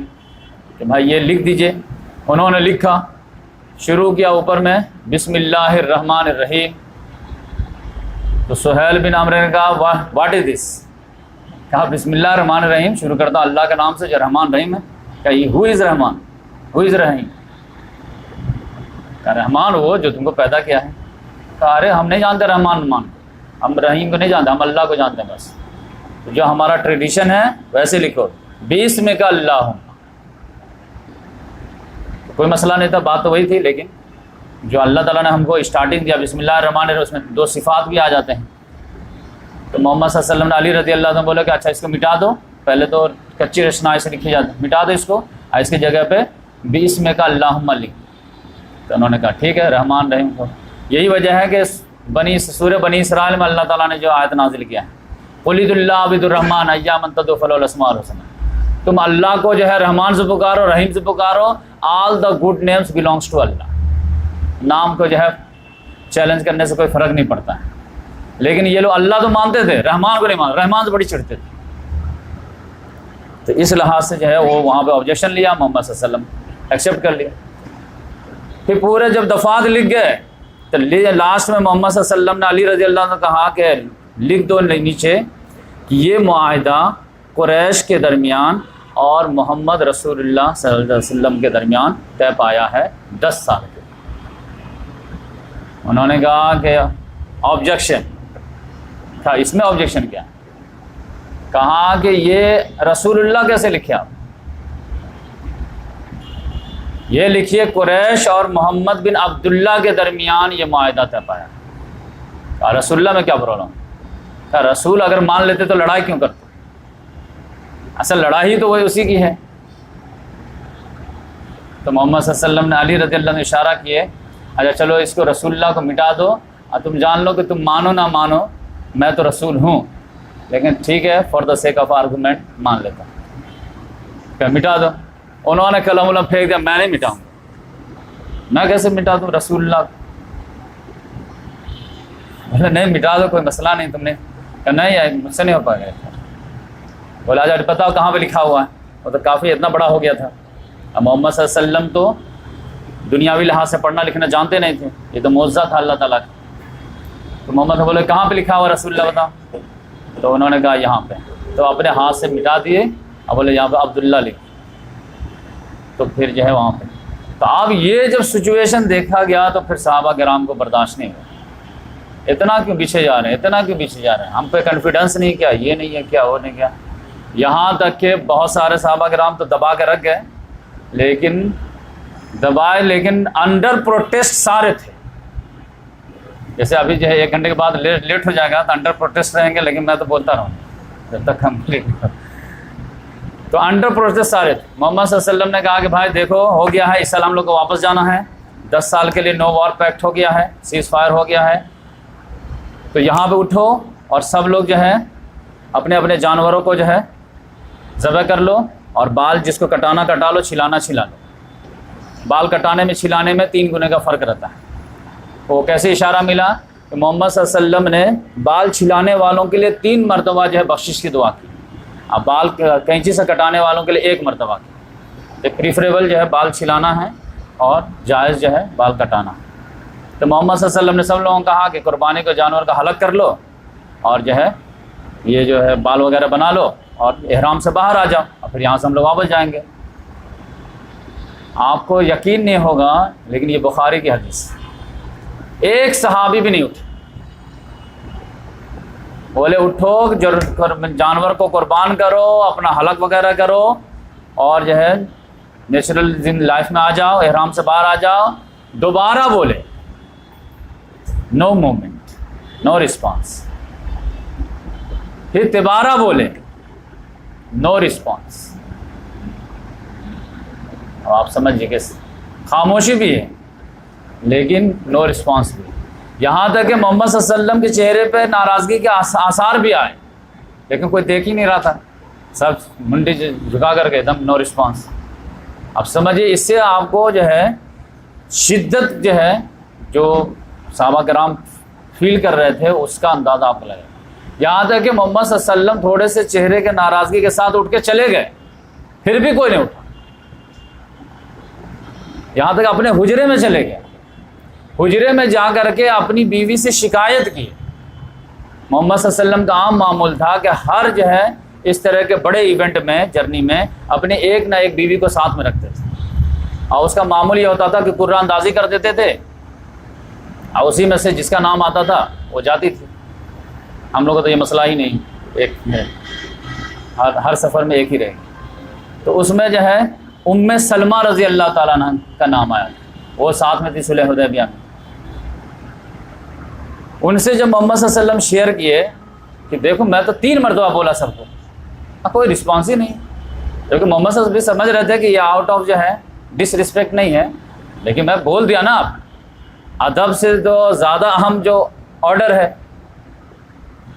کہ بھائی یہ لکھ دیجیے. انہوں نے لکھا، شروع کیا اوپر میں بسم اللہ الرحمن الرحیم. تو سہیل بن عمرو نے کہا واٹ از دس؟ کہا بسم اللہ الرحمن الرحیم، شروع کرتا اللہ کے نام سے جو رحمان رحیم ہے. کہ ہو از رحمان، ہو از رحیم؟ کہ رحمان وہ جو تم کو پیدا کیا ہے. کہا ارے ہم نہیں جانتے رحمان کو، ہم رحیم کو نہیں جانتے، ہم اللہ کو جانتے ہیں بس. تو جو ہمارا ٹریڈیشن ہے ویسے لکھو، 20 میں کا اللہ. کوئی مسئلہ نہیں تھا، بات تو وہی تھی. لیکن جو اللہ تعالیٰ نے ہم کو اسٹارٹنگ دیا بسم اللہ الرحمن الرحیم، اس میں 2 صفات بھی آ جاتے ہیں. تو محمد صلی اللہ علیہ وسلم نے علی رضی اللہ عنہ بولا کہ اچھا اس کو مٹا دو. پہلے تو کچی رشنائی سے لکھی جاتی، مٹا دو اس کو، اور اس کی جگہ پہ 20 میں کا اللہم لکھ. تو انہوں نے کہا ٹھیک ہے رحمان رحیم کو. یہی وجہ ہے کہ سورہ بنی اسرائیل میں اللہ تعالیٰ نے جو آیت نازل کیا ہے، قل ادعوا اللہ عبد الرحمن ایاما تدعوا فلہ الاسماء الحسنى. تم اللہ کو جو ہے رحمان سے پکارو، رحیم سے پکارو. All the good names belongs to Allah. نام کو جو ہے چیلنج کرنے سے کوئی فرق نہیں پڑتا ہے. لیکن یہ لوگ اللہ تو مانتے تھے، رحمان کو نہیں مانتے، رحمان سے بڑی چڑھتے تھے. تو اس لحاظ سے جو ہے وہ وہاں پہ آبجیکشن لیا، محمد صلی اللہ علیہ وسلم ایکسیپٹ کر لیا. پھر پورے جب دفعات لکھ گئے تو لاسٹ میں محمد صلی اللہ علیہ وسلم نے علی رضی اللہ عنہ نے کہا کہ لکھ دو نیچے کہ یہ معاہدہ قریش کے درمیان اور محمد رسول اللہ صلی اللہ علیہ وسلم کے درمیان طے پایا ہے 10 سال کے. انہوں نے کہا کہ آبجیکشن تھا، اس میں آبجیکشن کیا؟ کہا کہ یہ رسول اللہ کیسے لکھے آپ؟ یہ لکھیے قریش اور محمد بن عبداللہ کے درمیان یہ معاہدہ طے پایا. کہا رسول اللہ میں کیا پرابلم؟ کہا رسول اگر مان لیتے تو لڑائی کیوں کرتے؟ اصل لڑائی تو وہی اسی کی ہے. تو محمد صلی اللہ علیہ وسلم نے علی رضی اللہ عنہ اشارہ کیے، اچھا چلو اس کو رسول اللہ کو مٹا دو، اور تم جان لو کہ تم مانو نہ مانو میں تو رسول ہوں، لیکن ٹھیک ہے for the sake of argument مان لیتا ہوں. کہ مٹا دو. انہوں نے قلم ولم پھینک دیا, میں نہیں مٹاؤں. میں کیسے مٹا دوں رسول اللہ. بولے نہیں مٹا دو, کوئی مسئلہ نہیں. تم نے کہا نہیں مجھ سے نہیں ہو پائے گا. بولا آج بتاؤ کہاں پہ لکھا ہوا ہے. وہ تو کافی اتنا بڑا ہو گیا تھا. اب محمد صلی اللہ علیہ وسلم تو دنیاوی لحاظ سے پڑھنا لکھنا جانتے نہیں تھے, یہ تو معجزہ تھا اللہ تعالیٰ کا. تو محمد بولے کہاں پہ لکھا ہوا رسول اللہ بتاؤ. تو انہوں نے کہا یہاں پہ. تو اپنے ہاتھ سے مٹا دیے. اب بولے یہاں پہ عبداللہ لکھ. تو پھر جو ہے وہاں پہ. تو اب یہ جب سچویشن دیکھا گیا تو پھر صحابہ کرام کو برداشت نہیں ہوا. اتنا کیوں پیچھے جا رہے ہیں, اتنا کیوں پیچھے جا رہے ہیں, ہم پہ کانفیڈنس نہیں, کیا یہ نہیں ہے, کیا وہ نہیں, کیا. یہاں تک کہ بہت سارے صحابہ کرام تو دبا کے رکھ گئے, لیکن دبائے لیکن انڈر پروٹیسٹ سارے تھے. جیسے ابھی جو ہے 1 گھنٹے کے بعد لیٹ ہو جائے گا تو انڈر پروٹیسٹ رہیں گے, لیکن میں تو بولتا رہوں جب تک کمپلیٹ. تو انڈر پروٹیسٹ سارے تھے. محمد صلی اللہ علیہ وسلم نے کہا کہ بھائی دیکھو ہو گیا ہے, اس سال ہم لوگ کو واپس جانا ہے, 10 سال کے لیے نو وار پیکٹ ہو گیا ہے, سیز فائر ہو گیا ہے. تو یہاں پہ اٹھو اور سب لوگ جو ہے اپنے اپنے جانوروں کو جو ہے ذبح کر لو, اور بال جس کو کٹانا کٹا لو, چھلانا چھلا لو. بال کٹانے میں چھلانے میں 3 گنے کا فرق رہتا ہے. وہ کیسے اشارہ ملا کہ محمد صلی اللہ علیہ وسلم نے بال چھلانے والوں کے لیے 3 مرتبہ جو ہے بخشش کی دعا کی. اب بال کینچی سے کٹانے والوں کے لیے 1 مرتبہ کی. تو پریفریبل جو ہے بال چھلانا ہے اور جائز جو ہے بال کٹانا ہے. تو محمد صلی اللہ علیہ وسلم نے سب لوگوں کو کہا کہ قربانی کو جانور کا حلق کر لو, اور جو ہے یہ جو ہے بال وغیرہ بنا لو, اور احرام سے باہر آ جاؤ, اور پھر یہاں سے ہم لوگ واپس جائیں گے. آپ کو یقین نہیں ہوگا لیکن یہ بخاری کی حدیث. ایک صحابی بھی نہیں اٹھے. بولے اٹھو جانور کو قربان کرو, اپنا حلق وغیرہ کرو, اور جو ہے نیچرل لائف میں آ جاؤ, احرام سے باہر آ جاؤ. دوبارہ بولے نو مومنٹ, نو رسپانس. پھر دوبارہ بولے نو رسپانس. اب آپ سمجھیے کہ خاموشی بھی ہے لیکن نو رسپانس بھی. یہاں تک کہ محمد صلی اللہ علیہ وسلم کے چہرے پہ ناراضگی کے آثار بھی آئے, لیکن کوئی دیکھ ہی نہیں رہا تھا. سب منڈی جھکا کر کے دم نو رسپانس. اب سمجھیے اس سے آپ کو جو ہے شدت جو ہے جو صحابہ کرام فیل کر رہے تھے اس کا اندازہ آپ کو لگے. یہاں تک کہ محمد صلی اللہ علیہ وسلم تھوڑے سے چہرے کے ناراضگی کے ساتھ اٹھ کے چلے گئے, پھر بھی کوئی نہیں اٹھا. یہاں تک اپنے حجرے میں چلے گئے, حجرے میں جا کر کے اپنی بیوی سے شکایت کی. محمد صلی اللہ علیہ وسلم کا عام معمول تھا کہ ہر جو ہے اس طرح کے بڑے ایونٹ میں, جرنی میں, اپنے ایک نہ ایک بیوی کو ساتھ میں رکھتے تھے, اور اس کا معمول یہ ہوتا تھا کہ قرآن اندازی کر دیتے تھے, اور اسی میں سے جس کا نام آتا تھا وہ جاتی تھی. ہم لوگوں کو تو یہ مسئلہ ہی نہیں, ایک ہے ہر سفر میں ایک ہی رہے گی. تو اس میں جو ہے ام سلمہ رضی اللہ تعالیٰ عنہ کا نام آیا, وہ ساتھ میں تھی صلح حدیبیہ میں. ان سے جب محمد صلی اللہ علیہ وسلم شیئر کیے کہ دیکھو میں تو 3 مرتبہ بولا سب کو, کوئی رسپانس ہی نہیں. کیونکہ محمد صلی اللہ علیہ وسلم سمجھ رہے تھے کہ یہ آؤٹ آف جو ہے ڈس رسپیکٹ نہیں ہے, لیکن میں بول دیا نا. آپ ادب سے تو زیادہ اہم جو آرڈر ہے.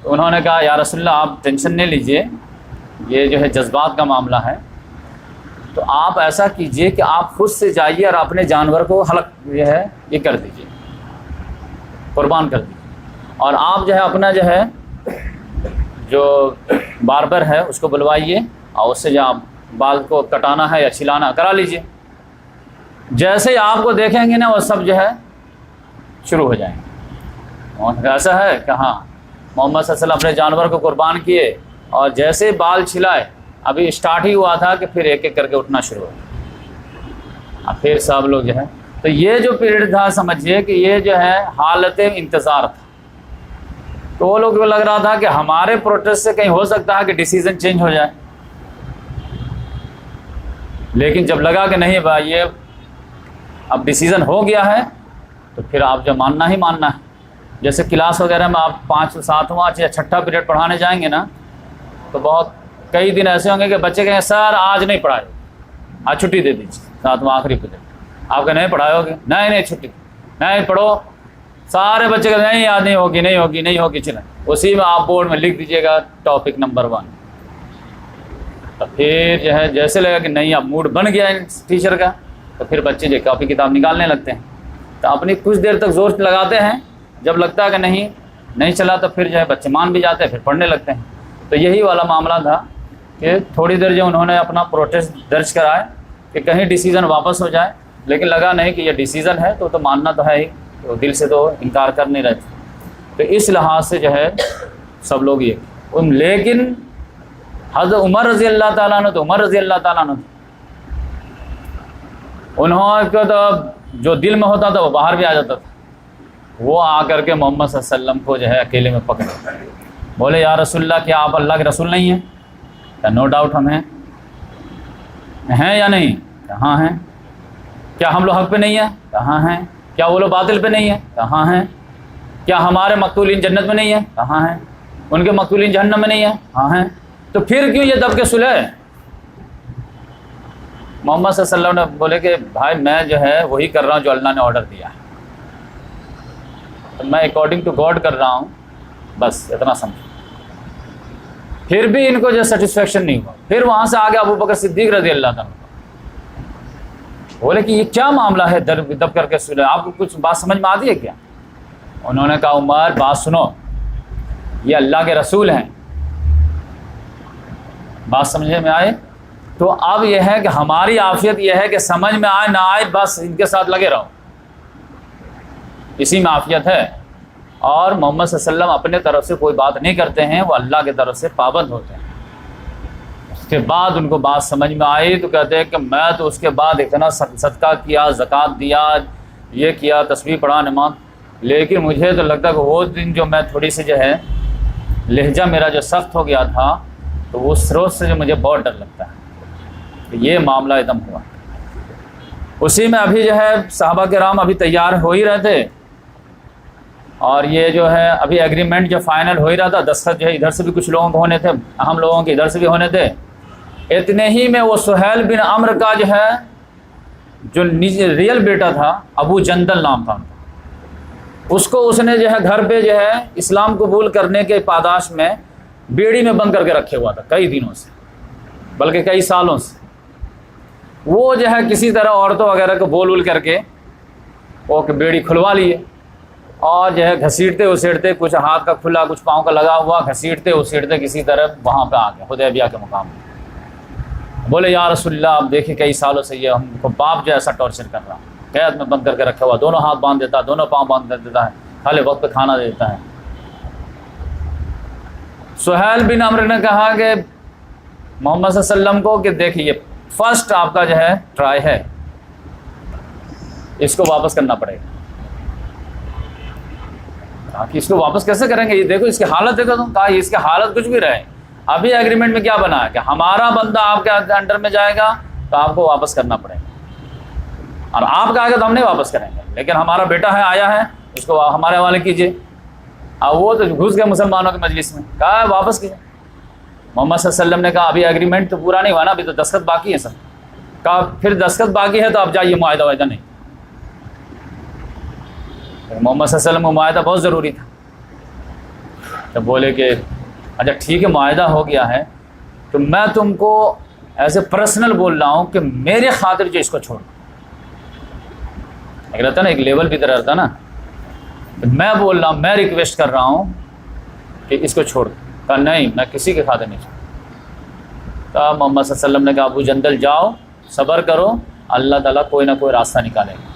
تو انہوں نے کہا یا رسول اللہ آپ ٹینشن نہیں لیجئے, یہ جو ہے جذبات کا معاملہ ہے, تو آپ ایسا کیجئے کہ آپ خود سے جائیے اور اپنے جانور کو حلق جو ہے یہ کر دیجئے, قربان کر دیجئے, اور آپ جو ہے اپنا جو ہے جو باربر ہے اس کو بلوائیے, اور اس سے جو آپ بال کو کٹانا ہے یا چھلانا کرا لیجئے. جیسے ہی آپ کو دیکھیں گے نا وہ سب جو ہے شروع ہو جائیں گے. ایسا ہے کہ ہاں محمد صلی اللہ علیہ وسلم اپنے جانور کو قربان کیے, اور جیسے بال چھلائے, ابھی اسٹارٹ ہی ہوا تھا کہ پھر ایک ایک کر کے اٹھنا شروع ہو گیا. اب پھر سب لوگ جو ہے, تو یہ جو پیریڈ تھا سمجھیے کہ یہ جو ہے حالت انتظار تھا. تو وہ لوگ کو لگ رہا تھا کہ ہمارے پروٹیسٹ سے کہیں ہو سکتا ہے کہ ڈیسیزن چینج ہو جائے, لیکن جب لگا کہ نہیں بھائی یہ اب ڈیسیزن ہو گیا ہے تو پھر آپ جو ماننا ہی ماننا ہے. جیسے کلاس وغیرہ میں آپ 5 7واں یا 6ٹھا پیریڈ پڑھانے جائیں گے نا, تو بہت کئی دن ایسے ہوں گے کہ بچے کہیں سر آج نہیں پڑھائے, آج چھٹی دے دیجیے 7واں آخری پیریڈ. آپ کہ نہیں پڑھائے ہوگے, نہیں چھٹی نہیں پڑھو. سارے بچے کہتے نہیں آج نہیں ہوگی نہیں ہوگی نہیں ہوگی, چلیں اسی میں آپ بورڈ میں لکھ دیجیے گا ٹاپک نمبر 1. تو پھر جو ہے جیسے لگا کہ نہیں اب موڈ بن گیا ہے ٹیچر کا، تو پھر بچے جو کاپی کتاب نکالنے لگتے ہیں، تو اپنی کچھ دیر تک زور لگاتے ہیں، جب لگتا ہے کہ نہیں چلا تو پھر جو ہے بچے مان بھی جاتے ہیں، پھر پڑھنے لگتے ہیں۔ تو یہی والا معاملہ تھا کہ تھوڑی دیر جو انہوں نے اپنا پروٹیسٹ درج کرائے کہ کہیں ڈیسیزن واپس ہو جائے، لیکن لگا نہیں کہ یہ ڈیسیزن ہے تو ماننا تو ہے ہی، تو دل سے تو انکار کر نہیں رہے تھے۔ تو اس لحاظ سے جو ہے سب لوگ یہ لیکن حضرت عمر رضی اللہ تعالیٰ عنہ تو عمر رضی اللہ تعالیٰ عنہ انہوں کو تو جو دل میں ہوتا تھا وہ باہر بھی آ جاتا تھا۔ وہ آ کر کے محمد صلی اللہ علیہ وسلم کو جو ہے اکیلے میں پکڑے، بولے یا رسول اللہ کیا آپ اللہ کے رسول نہیں ہیں؟ کیا نو ڈاؤٹ ہم ہیں یا نہیں؟ کہاں ہیں؟ کیا ہم لوگ حق پہ نہیں ہیں؟ کہاں ہیں؟ کیا وہ لوگ باطل پہ نہیں ہیں؟ کہاں ہیں؟ کیا ہمارے مقتولین جنت میں نہیں ہیں؟ کہاں ہیں؟ ان کے مقتولین جہنم میں نہیں ہیں؟ کہاں ہیں؟ تو پھر کیوں یہ دب کے صلح؟ محمد صلی اللہ علیہ وسلم نے بولے کہ بھائی میں جو ہے وہی کر رہا ہوں جو اللہ نے آرڈر دیا ہے، تو میں اکارڈنگ ٹو گاڈ کر رہا ہوں، بس اتنا سمجھو۔ پھر بھی ان کو جو سیٹسفیکشن نہیں ہوا، پھر وہاں سے آگے ابو بکر صدیق رضی اللہ تعالیٰ بولے کہ یہ کیا معاملہ ہے دب کر کے صلح، آپ کو کچھ بات سمجھ میں آتی ہے کیا؟ انہوں نے کہا عمر بات سنو، یہ اللہ کے رسول ہیں، بات سمجھنے میں آئے؟ تو اب یہ ہے کہ ہماری عافیت یہ ہے کہ سمجھ میں آئے نہ آئے بس ان کے ساتھ لگے رہو، اسی میں عافیت ہے۔ اور محمد صلی اللہ علیہ وسلم اپنے طرف سے کوئی بات نہیں کرتے ہیں، وہ اللہ کی طرف سے پابند ہوتے ہیں۔ اس کے بعد ان کو بات سمجھ میں آئی تو کہتے ہیں کہ میں تو اس کے بعد اتنا صدقہ کیا، زکوٰۃ دیا، یہ کیا، تسبیح پڑھا، نماز، لیکن مجھے تو لگتا ہے کہ وہ دن جو میں تھوڑی سی جو ہے لہجہ میرا جو سخت ہو گیا تھا، تو اس روز سے جو مجھے بہت ڈر لگتا ہے۔ تو یہ معاملہ ایک دم ہوا، اسی میں ابھی جو ہے صحابہ کرام ابھی تیار ہو ہی رہے تھے، اور یہ جو ہے ابھی ایگریمنٹ جو فائنل ہو ہی رہا تھا، دستخط جو ہے ادھر سے بھی کچھ لوگوں کو ہونے تھے، اہم لوگوں کے ادھر سے بھی ہونے تھے۔ اتنے ہی میں وہ سہیل بن عمرو کا جو ہے جو ریئل بیٹا تھا، ابو جندل نام تھا، اس نے جو ہے گھر پہ جو ہے اسلام قبول کرنے کے پاداش میں بیڑی میں بند کر کے رکھے ہوا تھا کئی دنوں سے، بلکہ کئی سالوں سے۔ وہ جو ہے کسی طرح عورتوں وغیرہ کو بول کر کے وہ بیڑی کھلوا لیے، اور جو ہے گھسیٹتے اسیٹتے، کچھ ہاتھ کا کھلا کچھ پاؤں کا لگا ہوا، گھسیٹتے اسیٹتے کسی طرح وہاں پہ آ گئے حدیبیہ کے مقام پہ۔ بولے یا رسول اللہ آپ دیکھیں کئی سالوں سے یہ ہم کو باپ جو ایسا ٹارچر کر رہا، قید میں بند کر کے رکھا ہوا، دونوں ہاتھ باندھ دیتا ہے، دونوں پاؤں باندھ کر دیتا ہے، کھالے وقت پہ کھانا دے دیتا ہے۔ سہیل بن عمرو نے کہا کہ محمد صلی اللہ علیہ وسلم کو کہ دیکھیے فرسٹ آپ کا جو ہے ٹرائی ہے، اس کو واپس کرنا پڑے گا۔ کہا کہ اس کو واپس کیسے کریں گے؟ یہ دیکھو اس کی حالت دیکھو تم۔ کہا اس کی حالت کچھ بھی رہے، ابھی ایگریمنٹ میں کیا بنا ہے کہ ہمارا بندہ آپ کے انڈر میں جائے گا تو آپ کو واپس کرنا پڑے گا، اور آپ کا آئے گا تو ہم نہیں واپس کریں گے، لیکن ہمارا بیٹا ہے آیا ہے اس کو ہمارے حوالے کیجیے۔ اب وہ تو گھس گئے مسلمانوں کے مجلس میں، کہا واپس کیجیے۔ محمد صلی اللہ علیہ وسلم نے کہا ابھی ایگریمنٹ تو پورا نہیں ہوا نا، ابھی تو دستخط باقی ہے سب۔ کہا پھر دستخط باقی ہے تو اب جائیے، معاہدہ وعدہ نہیں۔ محمد صلی اللہ علیہ وسلم کو معاہدہ بہت ضروری تھا، تو بولے کہ اچھا ٹھیک ہے معاہدہ ہو گیا ہے، تو میں تم کو ایسے پرسنل بول رہا ہوں کہ میرے خاطر جو اس کو چھوڑ، ایک رہتا نا ایک لیول بھی طرح رہتا نا، میں بول رہا ہوں، میں ریکویسٹ کر رہا ہوں کہ اس کو چھوڑ۔ کہا نہیں میں کسی کے خاطر نہیں چھوڑ۔ کہا محمد صلی اللہ علیہ وسلم نے کہا ابو جندل جاؤ صبر کرو، اللہ تعالیٰ کوئی نہ کوئی راستہ نکالے گا۔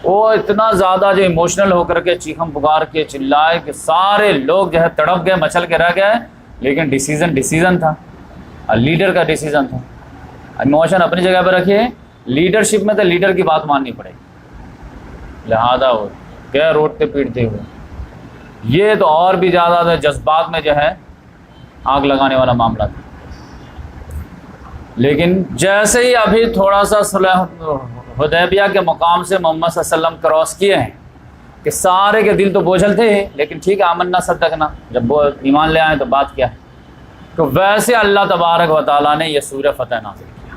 وہ اتنا زیادہ جو ایموشنل ہو کر کے چیخم پکار کے چلائے کہ سارے لوگ جو ہے تڑپ گئے، مچل کے رہ گئے، لیکن ڈیسیزن تھا، لیڈر کا ڈیسیزن تھا۔ ایموشن اپنی جگہ پہ رکھیے، لیڈرشپ میں تو لیڈر کی بات ماننی پڑے گی، لہذا وہ گئے روڈ پہ پیٹتے ہوئے۔ یہ تو اور بھی زیادہ جذبات میں جو ہے آگ لگانے والا معاملہ تھا، لیکن جیسے ہی ابھی تھوڑا سا صلح حدیبیہ کے مقام سے محمد صلی اللہ علیہ وسلم کراس کیے ہیں کہ سارے کے دل تو بوجھل تھے ہی، لیکن ٹھیک ہے آمنا صدقنا، جب وہ ایمان لے آئے تو بات کیا ہے، تو ویسے اللہ تبارک و تعالیٰ نے یہ سورہ فتح نازل کیا۔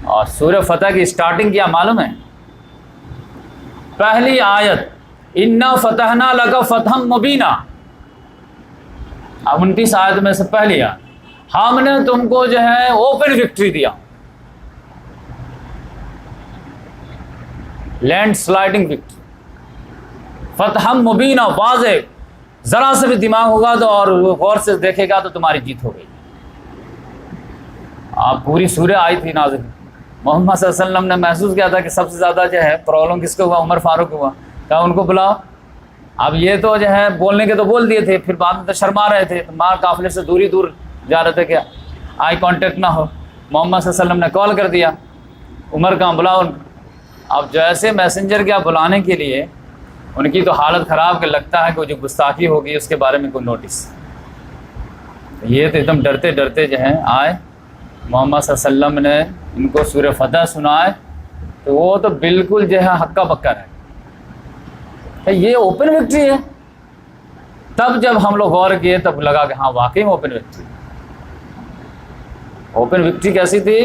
اور سورہ فتح کی سٹارٹنگ کیا معلوم ہے؟ پہلی آیت اِنَّا فَتَحْنَا لَكَ فَتْحًا مُبِينًا، اب 29 آیت میں سے پہلی آیت، ہم نے تم کو جو ہے اوپن وکٹری دیا، لینڈ سلائڈنگ وکٹری، فتح مبینہ، واضح، ذرا سے بھی دماغ ہوگا تو اور غور سے دیکھے گا تو تمہاری جیت ہو گئی۔ آپ پوری سورہ آئی تھی نازل، محمد صلی اللہ علیہ وسلم نے محسوس کیا تھا کہ سب سے زیادہ جو ہے پرابلم کس کو ہوا؟ عمر فاروق ہوا، کہا ان کو بلاؤ۔ اب یہ تو جو ہے بولنے کے تو بول دیے تھے، پھر بعد میں تو شرما رہے تھے، ماں قافلے سے دور جا رہے تھے کہ آئی کانٹیکٹ نہ ہو۔ محمد صلی اللہ علیہ وسلم نے کال کر دیا، عمر کہاں، بلاؤ ان کو۔ اب جیسے میسنجر کیا بلانے کے لیے، ان کی تو حالت خراب، کہ لگتا ہے کہ وہ جو گستاخی ہوگی اس کے بارے میں کوئی نوٹس۔ یہ تو ایک دم ڈرتے ڈرتے جو ہے آئے، محمد صلی اللہ علیہ وسلم نے ان کو سورہ فتح سنائے تو وہ تو بالکل جو ہے ہکا بکا رہے، یہ اوپن وکٹری ہے۔ تب جب ہم لوگ غور کیے تب لگا کہ ہاں واقعی میں اوپن وکٹری۔ اوپن وکٹری کیسی تھی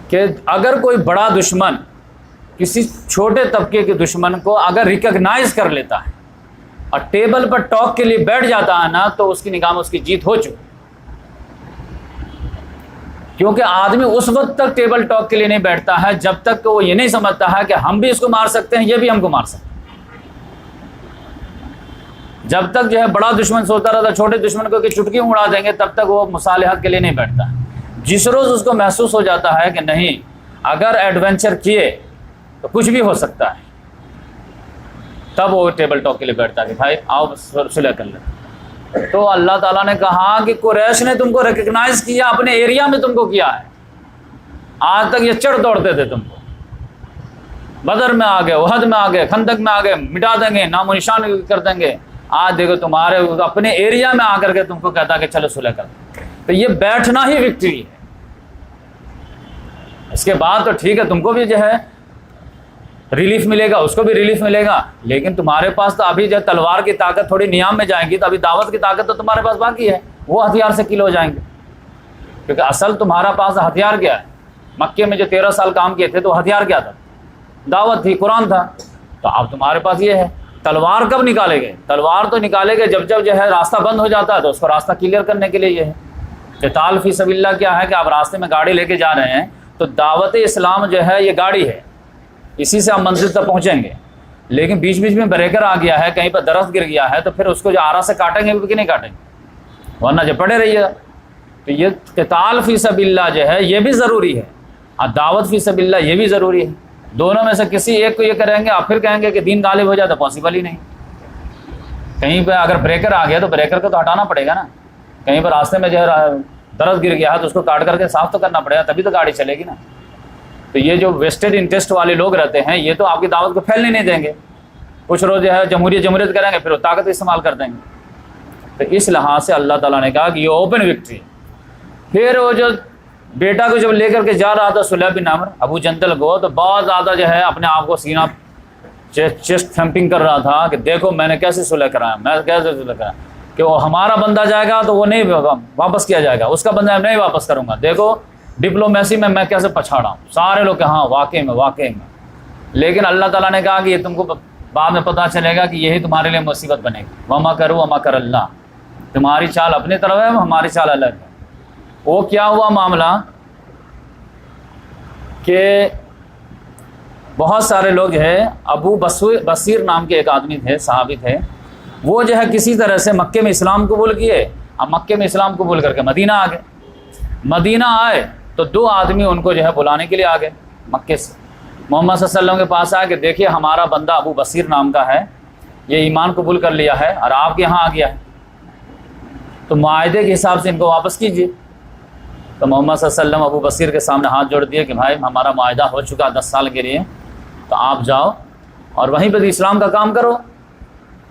کہ اگر کوئی بڑا دشمن کسی چھوٹے طبقے کے دشمن کو اگر ریکگنائز کر لیتا ہے اور ٹیبل پر ٹاک کے لیے بیٹھ جاتا ہے نا، تو اس کی نگاہ میں اس کی جیت ہو چکی، کیونکہ آدمی اس وقت تک ٹیبل ٹاک کے لیے نہیں بیٹھتا ہے جب تک کہ وہ یہ نہیں سمجھتا ہے کہ ہم بھی اس کو مار سکتے ہیں، یہ بھی ہم کو مار سکتے ہیں۔ جب تک جو ہے بڑا دشمن سوچتا رہتا چھوٹے دشمن کو کہ چٹکی اڑا دیں گے، تب تک وہ مصالحت کے لیے نہیں بیٹھتا ہے۔ جس روز اس کو محسوس ہو جاتا ہے کہ نہیں، اگر ایڈونچر کیے تو کچھ بھی ہو سکتا ہے، تب وہ ٹیبل ٹاک کے لیے بیٹھتا ہے کہ بھائی آؤ صلح کر لیں۔ تو اللہ تعالیٰ نے کہا کہ قریش نے تم کو ریکگنائز کیا، اپنے ایریا میں تم کو کیا ہے۔ آج تک یہ چڑھ دوڑتے تھے تم کو، بدر میں آ گئے، احد میں آ گئے، خندق میں آ گئے، مٹا دیں گے، نام و نشان کر دیں گے۔ آج دیکھو تمہارے اپنے ایریا میں آ کر کے تم کو کہتا کہ چلو صلح کر دیں۔ تو یہ بیٹھنا ہی وکٹری ہے۔ اس کے بعد تو ٹھیک ہے، تم کو بھی جو ہے ریلیف ملے گا، اس کو بھی ریلیف ملے گا، لیکن تمہارے پاس تو ابھی جو تلوار کی طاقت تھوڑی نیام میں جائیں گی، تو ابھی دعوت کی طاقت تو تمہارے پاس باقی ہے، وہ ہتھیار سے کل ہو جائیں گے، کیونکہ اصل تمہارا پاس ہتھیار کیا ہے؟ مکے میں جو 13 سال کام کیے تھے تو ہتھیار کیا تھا؟ دعوت تھی، قرآن تھا۔ تو اب تمہارے پاس یہ ہے، تلوار کب نکالے گئے؟ تلوار تو نکالے گئے جب جو ہے راستہ بند ہو جاتا ہے، تو اس کو راستہ کلیئر کرنے کے لیے یہ ہے۔ قتال فی سبیل اللہ کیا ہے کہ آپ راستے میں گاڑی لے کے جا رہے ہیں، تو دعوت اسلام جو ہے یہ گاڑی ہے، اسی سے آپ منزل تک پہنچیں گے، لیکن بیچ میں بریکر آ گیا ہے، کہیں پر درخت گر گیا ہے، تو پھر اس کو جو آرا سے کاٹیں گے کہ نہیں کاٹیں گے؟ ورنہ جو پڑے رہیے گا۔ تو یہ قتال فی سبیل اللہ جو ہے یہ بھی ضروری ہے، اور دعوت فی سبیل اللہ یہ بھی ضروری ہے۔ دونوں میں سے کسی ایک کو یہ کریں گے، آپ پھر کہیں گے کہ دین غالب ہو جائے، تو پاسبل ہی نہیں۔ کہیں پہ اگر بریکر آ گیا تو بریکر کو تو ہٹانا پڑے گا نا، کہیں پر راستے میں جو ہے درخت گر گیا ہے تو اس کو کاٹ کر کے صاف تو کرنا پڑے گا، تبھی تو گاڑی چلے گی نا۔ تو یہ جو ویسٹڈ انٹرسٹ والے لوگ رہتے ہیں، یہ تو آپ کی دعوت کو پھیلنے نہیں دیں گے۔ کچھ روز جو ہے جمہوریت کریں گے، پھر وہ طاقت استعمال کر دیں گے۔ تو اس لحاظ سے اللہ تعالیٰ نے کہا کہ یہ اوپن وکٹری۔ پھر وہ جو بیٹا کو جب لے کر کے جا رہا تھا سلیح بن عمرو ابو جندل کو، تو بہت زیادہ جو ہے اپنے آپ کو سینہ چیسٹ تھمپنگ کر رہا تھا کہ دیکھو میں نے کیسے صلح کرایا، میں کیسے صلح کرایا، کہ وہ ہمارا بندہ جائے گا تو وہ نہیں واپس کیا جائے گا، اس کا بندہ نہیں واپس کروں گا، دیکھو ڈپلومیسی میں میں کیسے پچھاڑا ہوں۔ سارے لوگ کہ ہاں واقعی میں۔ لیکن اللہ تعالیٰ نے کہا کہ یہ تم کو بعد میں پتہ چلے گا کہ یہی تمہارے لیے مصیبت بنے گی۔ وما کرو وما کر اللہ، تمہاری چال اپنی طرف ہے، ہماری چال الگ ہے۔ وہ کیا ہوا معاملہ کہ بہت سارے لوگ جو ہے، ابو بصیر نام کے ایک آدمی تھے، صحابی تھے، وہ جو ہے کسی طرح سے مکے میں اسلام قبول کیے، اب مکے میں اسلام قبول کر کے مدینہ آ گئے۔ مدینہ آئے تو 2 آدمی ان کو جو ہے بلانے کے لیے آ گئے مکے سے، محمد صلی اللہ علیہ وسلم کے پاس آئے کہ دیکھیے ہمارا بندہ ابو بصیر نام کا ہے، یہ ایمان قبول کر لیا ہے اور آپ کے یہاں آ گیا ہے، تو معاہدے کے حساب سے ان کو واپس کیجیے۔ تو محمد صلی اللہ علیہ وسلم ابو بصیر کے سامنے ہاتھ جوڑ دیے کہ بھائی ہمارا معاہدہ ہو چکا 10 سال کے لیے، تو آپ جاؤ اور وہیں پہ اسلام کا کام کرو،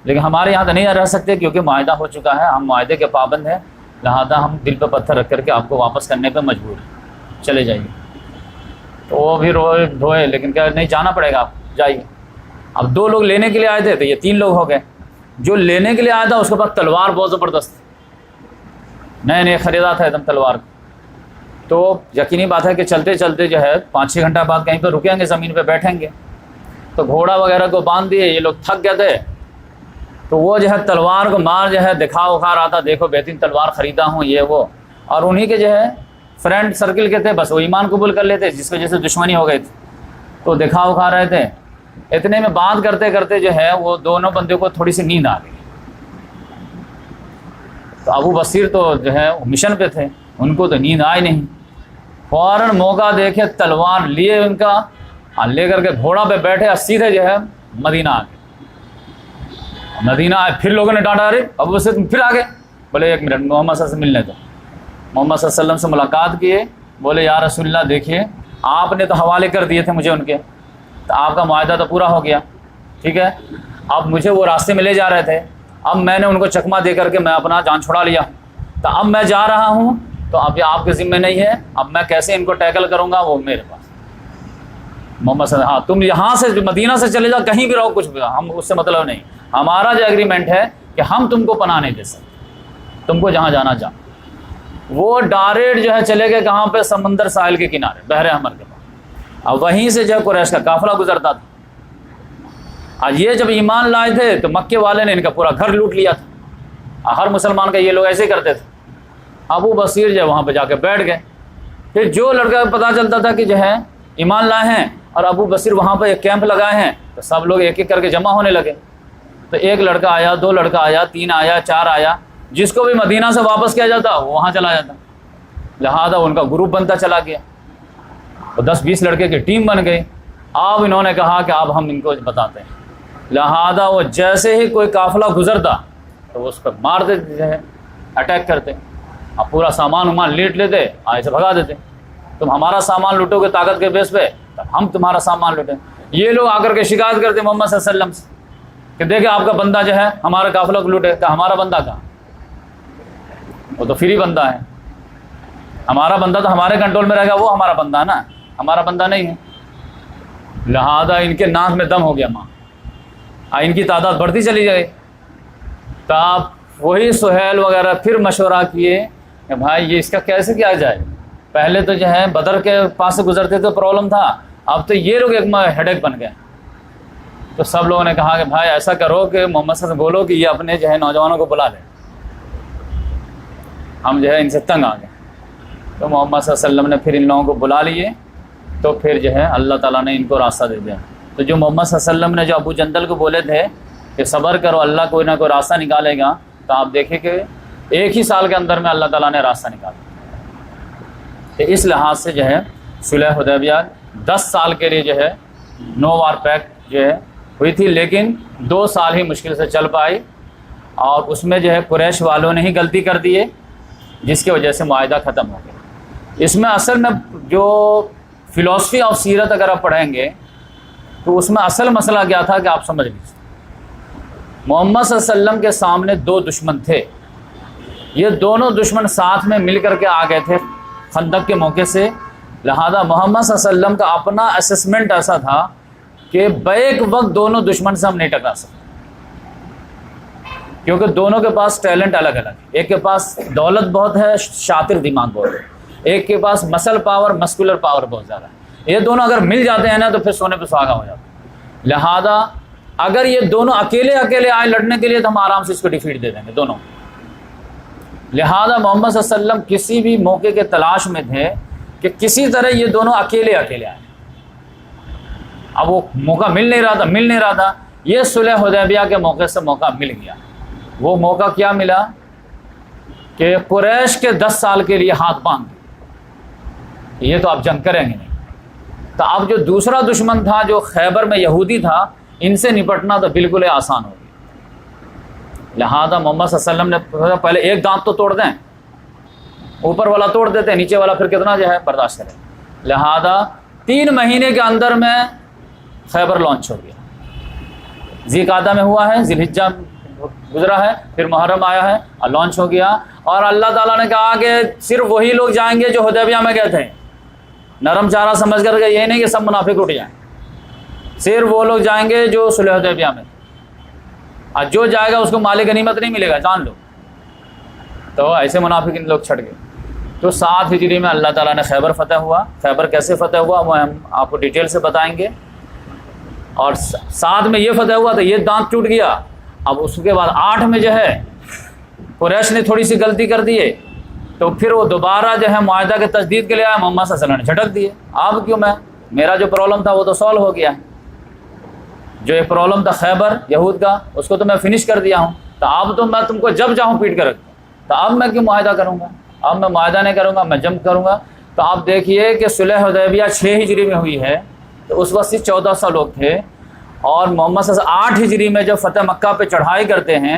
لیکن ہمارے یہاں تو نہیں رہ سکتے کیونکہ معاہدہ ہو چکا ہے، ہم معاہدے کے پابند ہیں، لہذا ہم دل پہ پتھر رکھ کر کے آپ کو واپس کرنے پہ مجبور ہیں، چلے جائیے۔ تو وہ بھی روئے دھوئے، لیکن کہا نہیں جانا پڑے گا، آپ جائیے۔ اب 2 لوگ لینے کے لیے آئے تھے تو یہ 3 لوگ ہو گئے۔ جو لینے کے لیے آیا تھا اس کے پاس تلوار بہت زبردست، نئے خریدا تھا ایک دم تلوار، تو یقینی بات ہے کہ چلتے چلتے جو ہے 5-6 گھنٹہ بعد کہیں پہ رکیں گے، زمین پہ بیٹھیں گے، تو گھوڑا وغیرہ کو باندھ دیے، یہ لوگ تھک گئے تھے، تو وہ جو ہے تلوار کو مار جو ہے دکھا اکھا رہا تھا، دیکھو بہترین تلوار خریدا ہوں یہ وہ، اور انہی کے جو ہے فرینڈ سرکل کے تھے، بس وہ ایمان قبول کر لیتے، جس وجہ سے دشمنی ہو گئی تھی، تو دکھا اکھا رہے تھے۔ اتنے میں بات کرتے کرتے جو ہے وہ دونوں بندے کو تھوڑی سی نیند آ گئی، تو ابو بصیر تو جو ہے مشن پہ تھے، ان کو تو نیند آئی نہیں، فوراً موقع دیکھے تلوار لیے ان کا، لے کر کے گھوڑا پہ بیٹھے اور سیدھے جو ہے مدینہ آ گئے۔ مدینہ آئے، پھر لوگوں نے ڈانٹا، ارے ابو بصیر تم پھر آ گئے، بولے ایک منٹ محمد صلی اللہ علیہ وسلم سے ملنے دو۔ محمد صلی اللہ علیہ وسلم سے ملاقات کیے، بولے یا رسول اللہ دیکھیے آپ نے تو حوالے کر دیے تھے مجھے ان کے، تو آپ کا معاہدہ تو پورا ہو گیا، ٹھیک ہے، اب مجھے وہ راستے میں لے جا رہے تھے، اب میں نے ان کو چکما دے کر کے میں اپنا جان چھڑا لیا، تو اب میں جا رہا ہوں تو اب یہ آپ کے ذمہ نہیں ہے، اب میں کیسے ان کو ٹیکل کروں گا وہ میرے پاس۔ محمد صلی اللہ علیہ وسلم، ہاں تم یہاں سے مدینہ سے چلے جاؤ، کہیں بھی رہو، کچھ بھی، ہم اس سے مطلب نہیں، ہمارا جو ایگریمنٹ ہے کہ ہم تم کو پناہ نہیں دے سکتے، تم کو جہاں جانا جا۔ وہ ڈائریکٹ جو ہے چلے گئے کہاں پہ؟ سمندر ساحل کے کنارے، بحر احمر کے پاس، اور وہیں سے جو ہے قریش کا قافلہ گزرتا تھا۔ آج یہ جب ایمان لائے تھے تو مکے والے نے ان کا پورا گھر لوٹ لیا تھا، ہر مسلمان کا یہ لوگ ایسے کرتے تھے۔ ابو بصیر جو ہے وہاں پہ جا کے بیٹھ گئے، پھر جو لڑکا پتہ چلتا تھا کہ جو ہے ایمان لائے ہیں اور ابو بصیر وہاں پہ ایک کیمپ لگائے ہیں، تو سب لوگ ایک ایک کر کے جمع ہونے لگے، تو ایک لڑکا آیا، دو لڑکا آیا، تین آیا، چار آیا، جس کو بھی مدینہ سے واپس کیا جاتا وہ وہاں چلا جاتا، لہذا ان کا گروپ بنتا چلا گیا، تو 10-20 لڑکے کی ٹیم بن گئی۔ اب انہوں نے کہا کہ اب ہم ان کو بتاتے ہیں، لہذا وہ جیسے ہی کوئی قافلہ گزرتا تو اس پہ مار دیتے، جو ہے اٹیک کرتے، اب پورا سامان وامان لیٹ لیتے، ایسے بھگا دیتے، تم ہمارا سامان لوٹو گے طاقت کے بیس پہ، تب ہم تمہارا سامان لوٹیں۔ یہ لوگ آ کر کے شکایت کرتے محمد صلی اللہ علیہ وسلم سے کہ دیکھیں آپ کا بندہ جو ہے ہمارا قافلہ کو لوٹے، کہ ہمارا بندہ کہاں؟ وہ تو فری بندہ ہے، ہمارا بندہ تو ہمارے کنٹرول میں رہے گا، وہ ہمارا بندہ ہے نا، ہمارا بندہ نہیں ہے۔ لہذا ان کے ناک میں دم ہو گیا ماں، ان کی تعداد بڑھتی چلی گئی۔ تب وہی سہیل وغیرہ پھر مشورہ کیے کہ بھائی یہ اس کا کیسے کیا جائے، پہلے تو جو ہے بدر کے پاس سے گزرتے تو پرابلم تھا، اب تو یہ لوگ ایک ہیڈیک بن گئے۔ تو سب لوگوں نے کہا کہ بھائی ایسا کرو کہ محمد صلی اللہ علیہ وسلم بولو کہ یہ اپنے جو ہے نوجوانوں کو بلا لیں، ہم جو ہے ان سے تنگ آ گئے۔ تو محمد صلی اللہ علیہ وسلم نے پھر ان لوگوں کو بلا لیے، تو پھر جو ہے اللہ تعالیٰ نے ان کو راستہ دے دیا۔ تو جو محمد صلی اللہ علیہ وسلم نے جو ابو جندل کو بولے تھے کہ صبر کرو اللہ کوئی نہ کوئی راستہ نکالے گا، تو آپ دیکھیں کہ ایک ہی سال کے اندر میں اللہ تعالیٰ نے راستہ نکالا۔ تو اس لحاظ سے جو ہے صلح حدیبیہ 10 سال کے لیے جو ہے نو وار پیکٹ جو ہے ہوئی تھی، لیکن 2 سال ہی مشکل سے چل پائی، اور اس میں جو ہے قریش والوں نے ہی غلطی کر دیے، جس کی وجہ سے معاہدہ ختم ہو گیا۔ اس میں اصل میں جو فلاسفی آف سیرت اگر آپ پڑھیں گے تو اس میں اصل مسئلہ کیا تھا کہ آپ سمجھ لیجیے، محمد صلی اللہ علیہ وسلم کے سامنے 2 دشمن تھے، یہ دونوں دشمن ساتھ میں مل کر کے آ گئے تھے خندق کے موقع سے، لہذا محمد صلی اللہ علیہ وسلم کا اپنا اسسمنٹ ایسا تھا کہ بیک وقت دونوں دشمن سے ہم نہیں ٹکرا سکتے، کیونکہ دونوں کے پاس ٹیلنٹ الگ الگ ہے، ایک کے پاس دولت بہت ہے، شاطر دماغ بہت ہے، ایک کے پاس مسل پاور، مسکولر پاور بہت زیادہ ہے، یہ دونوں اگر مل جاتے ہیں نا تو پھر سونے پہ سہاگا ہو جاتا ہے۔ لہذا اگر یہ دونوں اکیلے آئے لڑنے کے لیے تو ہم آرام سے اس کو ڈیفیٹ دے دیں گے دونوں۔ لہذا محمد صلی اللہ علیہ وسلم کسی بھی موقع کے تلاش میں تھے کہ کسی طرح یہ دونوں اکیلے آئے، اب وہ موقع مل نہیں رہا تھا، یہ صلح حدیبیہ کے موقع سے موقع مل گیا۔ وہ موقع کیا ملا کہ قریش کے 10 سال کے لیے ہاتھ باندھ دیے، یہ تو آپ جنگ کریں گے نہیں، تو اب جو دوسرا دشمن تھا جو خیبر میں یہودی تھا، ان سے نپٹنا تو بالکل آسان ہو گیا۔ لہذا محمد صلی اللہ علیہ وسلم نے پہلے ایک دانت تو توڑ دیں، اوپر والا توڑ دیتے، نیچے والا پھر کتنا جو ہے برداشت کریں۔ لہذا 3 مہینے کے اندر میں خیبر لانچ ہو گیا، ذی قعدہ میں ہوا ہے، ذی الحجہ گزرا ہے، پھر محرم آیا ہے اور لانچ ہو گیا۔ اور اللہ تعالیٰ نے کہا کہ صرف وہی لوگ جائیں گے جو حدیبیہ میں گئے تھے، نرم چارہ سمجھ کر کے، یہ نہیں کہ سب منافق اٹھ جائیں، صرف وہ لوگ جائیں گے جو صلح حدیبیہ میں، اور جو جائے گا اس کو مال غنیمت نہیں ملے گا، جان لو۔ تو ایسے منافق ان لوگ چھٹ گئے۔ تو 7 ہجری میں اللہ تعالیٰ نے خیبر فتح ہوا۔ خیبر کیسے فتح ہوا وہ ہم آپ کو ڈیٹیل سے بتائیں گے، اور ساتھ میں یہ فتح ہوا تو یہ دانت ٹوٹ گیا، اب اس کے بعد 8 میں جو ہے قریش نے تھوڑی سی غلطی کر دی ہے، تو پھر وہ دوبارہ جو ہے معاہدہ کے تجدید کے لیے آیا، محمد صلی اللہ علیہ وسلم نے جھٹک دیے. اب کیوں میرا جو پرابلم تھا وہ تو سالو ہو گیا ہے، جو ایک پرابلم تھا خیبر یہود کا اس کو تو میں فنش کر دیا ہوں، تو اب تو میں تم کو جب چاہوں پیٹ کر رکھتا ہوں، تو اب میں کیوں معاہدہ کروں گا؟ اب میں معاہدہ نہیں کروں گا، میں جنگ کروں گا. تو آپ دیکھیے کہ صلح حدیبیہ 6 ہجری میں ہوئی ہے، تو اس وقت 1400 لوگ تھے، اور محمد صلی اللہ علیہ وسلم 8 ہجری میں جب فتح مکہ پہ چڑھائی کرتے ہیں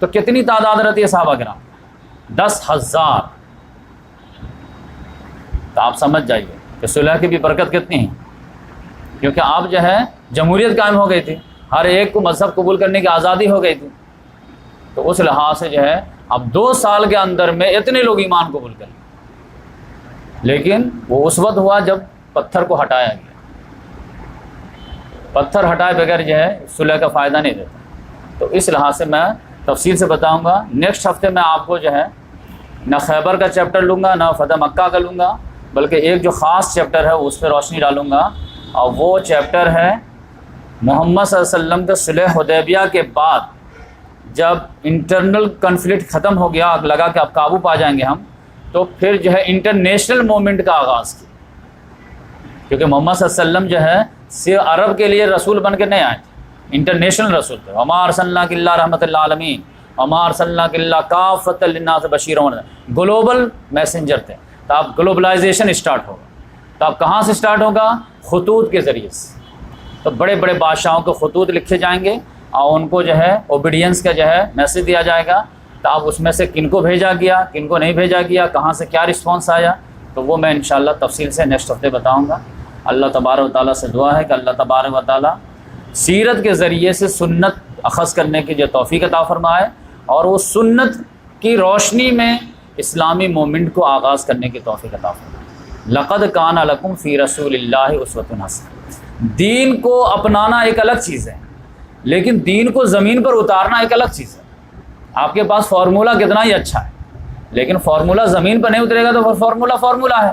تو کتنی تعداد رہتی ہے صحابہ کرام؟ 10,000. تو آپ سمجھ جائیے کہ صلح کی بھی برکت کتنی ہے، کیونکہ آپ جو ہے جمہوریت قائم ہو گئی تھی، ہر ایک کو مذہب قبول کرنے کی آزادی ہو گئی تھی. تو اس لحاظ سے جو ہے اب 2 سال کے اندر میں اتنے لوگ ایمان قبول کر لیں. لیکن وہ اس وقت ہوا جب پتھر کو ہٹایا گیا. پتھر ہٹائے بغیر جو ہے صلح کا فائدہ نہیں دیتا. تو اس لحاظ سے میں تفصیل سے بتاؤں گا. نیکسٹ ہفتے میں آپ کو جو ہے نہ خیبر کا چیپٹر لوں گا، نہ فتح مکہ کا لوں گا، بلکہ ایک جو خاص چیپٹر ہے اس پہ روشنی ڈالوں گا، اور وہ چیپٹر ہے محمد صلی اللہ علیہ وسلم کے صلح حدیبیہ کے بعد جب انٹرنل کنفلکٹ ختم ہو گیا، لگا کہ اب قابو پا جائیں گے ہم، تو پھر جو ہے انٹرنیشنل موومنٹ کا آغاز کیا. کیونکہ محمد صلی اللہ علیہ وسلم جو ہے صرف عرب کے لیے رسول بن کے نہیں آئے تھے، انٹرنیشنل رسول تھے. وما ارسلناک الا رحمۃ للعالمین وما ارسلناک الا کافۃ للناس بشیرا ونذیرا، گلوبل میسنجر تھے. تو اب گلوبلائزیشن اسٹارٹ ہوگا. تو اب کہاں سے اسٹارٹ ہوگا؟ خطوط کے ذریعے سے. تو بڑے بڑے بادشاہوں کے خطوط لکھے جائیں گے اور ان کو جو ہے اوبیڈینس کا جو ہے میسج دیا جائے گا. تو اب اس میں سے کن کو بھیجا گیا، کن کو نہیں بھیجا گیا، کہاں سے کیا رسپانس آیا، تو وہ میں انشاءاللہ تفصیل سے نیکسٹ ہفتے بتاؤں گا. اللہ تبارک و تعالیٰ سے دعا ہے کہ اللہ تبارک و تعالیٰ سیرت کے ذریعے سے سنت اخذ کرنے کی جو توفیق عطا فرمائے، اور وہ سنت کی روشنی میں اسلامی مومنٹ کو آغاز کرنے کی توفیق عطا فرمائے. لقد کان لکم فی رسول اللہ اسوۃ حسنہ. دین کو اپنانا ایک الگ چیز ہے، لیکن دین کو زمین پر اتارنا ایک الگ چیز ہے. آپ کے پاس فارمولہ کتنا ہی اچھا ہے، لیکن فارمولہ زمین پر نہیں اترے گا تو فارمولہ ہے.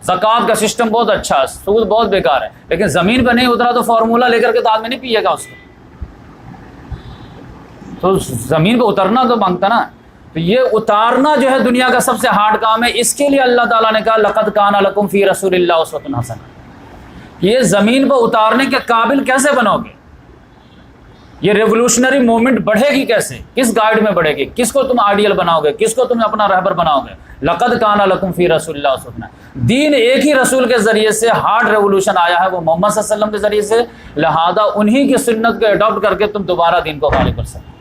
زکوٰۃ کا سسٹم بہت اچھا ہے، سود بہت بیکار ہے، لیکن زمین پہ نہیں اترا تو فارمولہ لے کر کے تو آدمی نہیں پیے گا اس کو. تو زمین پہ اترنا تو مانگتا نا. تو یہ اتارنا جو ہے دنیا کا سب سے ہارڈ کام ہے. اس کے لیے اللہ تعالیٰ نے کہا لقد کان لکم فی رسول اللہ اسوۃ حسنہ. یہ زمین پہ اتارنے کے قابل کیسے بنو گے؟ یہ ریولوشنری موومنٹ بڑھے گی کیسے؟ کس گائیڈ میں بڑھے گی؟ کس کو تم آئیڈیل بناؤ گے؟ کس کو تم اپنا رہبر بناؤ گے؟ لقد کان لکم فی رسول اللہ اسوۃ حسنہ. دین ایک ہی رسول کے ذریعے سے ہارڈ ریولوشن آیا ہے، وہ محمد صلی اللہ علیہ وسلم کے ذریعے سے. لہذا انہی کی سنت کو اڈاپٹ کر کے تم دوبارہ دین کو غالب کر سکتے.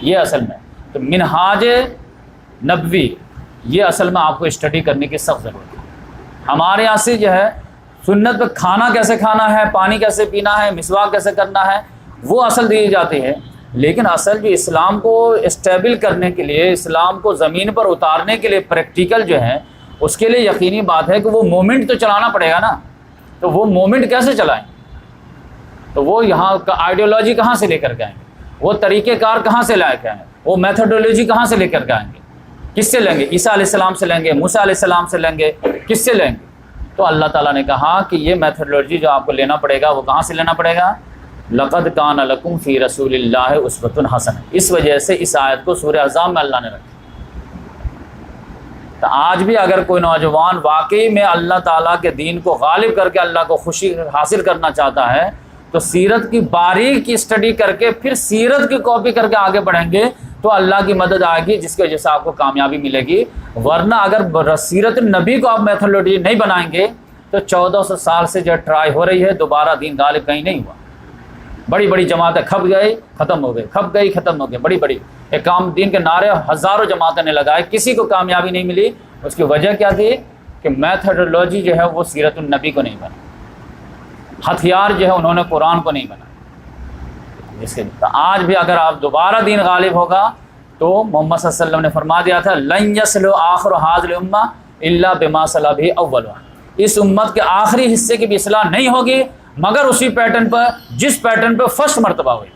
یہ اصل میں تو منہاج نبوی یہ اصل میں آپ کو اسٹڈی کرنے کی سخت ضرورت ہے. ہمارے یہاں سے جو ہے سنت پہ کھانا کیسے کھانا ہے، پانی کیسے پینا ہے، مسواک کیسے کرنا ہے، وہ اصل دی جاتی ہے. لیکن اصل بھی اسلام کو اسٹیبل کرنے کے لیے، اسلام کو زمین پر اتارنے کے لیے پریکٹیکل جو ہے، اس کے لیے یقینی بات ہے کہ وہ مومنٹ تو چلانا پڑے گا نا. تو وہ مومنٹ کیسے چلائیں؟ تو وہ یہاں کا آئیڈیالوجی کہاں سے لے کر کے آئیں گے؟ وہ طریقہ کار کہاں سے لائے کے آئیں گے؟ وہ میتھڈولوجی کہاں سے لے کر کے آئیں گے؟ کس سے لیں گے؟ عیسیٰ علیہ السلام سے لیں گے؟ موسیٰ علیہ السلام سے لیں گے؟ کس سے لیں گے؟ تو اللہ تعالیٰ نے کہا کہ یہ میتھڈولوجی جو آپ کو لینا پڑے گا وہ کہاں سے لینا پڑے گا؟ لقد کان لکم فی رسول اللہ اسوۃ حسنہ. اس وجہ سے اس آیت کو سورہ احزاب میں اللہ نے رکھا. تو آج بھی اگر کوئی نوجوان واقعی میں اللہ تعالیٰ کے دین کو غالب کر کے اللہ کو خوشی حاصل کرنا چاہتا ہے تو سیرت کی باریک کی اسٹڈی کر کے پھر سیرت کی کاپی کر کے آگے بڑھیں گے تو اللہ کی مدد آئے گی، جس کی وجہ سے آپ کو کامیابی ملے گی. ورنہ اگر سیرت النبی کو آپ میتھڈولوجی نہیں بنائیں گے تو 1400 سال سے جو ٹرائی ہو رہی ہے، دوبارہ دین غالب کہیں نہیں ہوا. بڑی بڑی جماعتیں کھپ گئی ختم ہو گئی، کھپ گئی ختم ہو گئی. بڑی بڑی اقام دین کے نعرے ہزاروں جماعتیں نے لگائے، کسی کو کامیابی نہیں ملی. اس کی وجہ کیا تھی کہ میتھڈولوجی جو ہے وہ سیرت النبی کو نہیں بنا، ہتھیار جو ہے انہوں نے قرآن کو نہیں بنا. اس کے آج بھی اگر آپ دوبارہ دین غالب ہوگا تو محمد صلی اللہ علیہ وسلم نے فرما دیا تھا لن یصلح آخر هذه الامه الا بما صلح به اولها. اس امت کے آخری حصے کی بھی اصلاح نہیں ہوگی مگر اسی پیٹرن پر جس پیٹرن پہ فرسٹ مرتبہ ہوئی.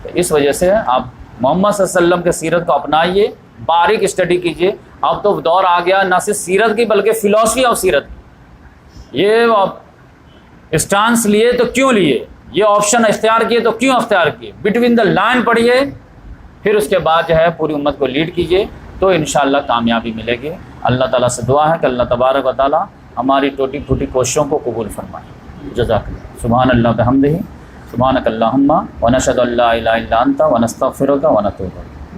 تو اس وجہ سے آپ محمد صلی اللہ علیہ وسلم کے سیرت کو اپنائیے، باریک اسٹڈی کیجیے. اب تو دور آ گیا نہ صرف سیرت کی بلکہ فلاسفی آف سیرت کی. یہ اسٹانس لیے تو کیوں لیے، یہ آپشن اختیار کیے تو کیوں اختیار کیے؟ بٹوین دا لائن پڑھیے، پھر اس کے بعد جو ہے پوری امت کو لیڈ کیجیے، تو انشاءاللہ کامیابی ملے گی۔ اللہ تعالیٰ سے دعا ہے کہ اللہ تبارک و تعالیٰ ہماری ٹوٹی پھوٹی کوششوں کو قبول فرمائے۔ جزاک اللہ۔ سبحان اللہ بحمدہ، سبحانک اللہم ونشہد ان لا الہ الا انت ونستغفرک ونتوب الیک۔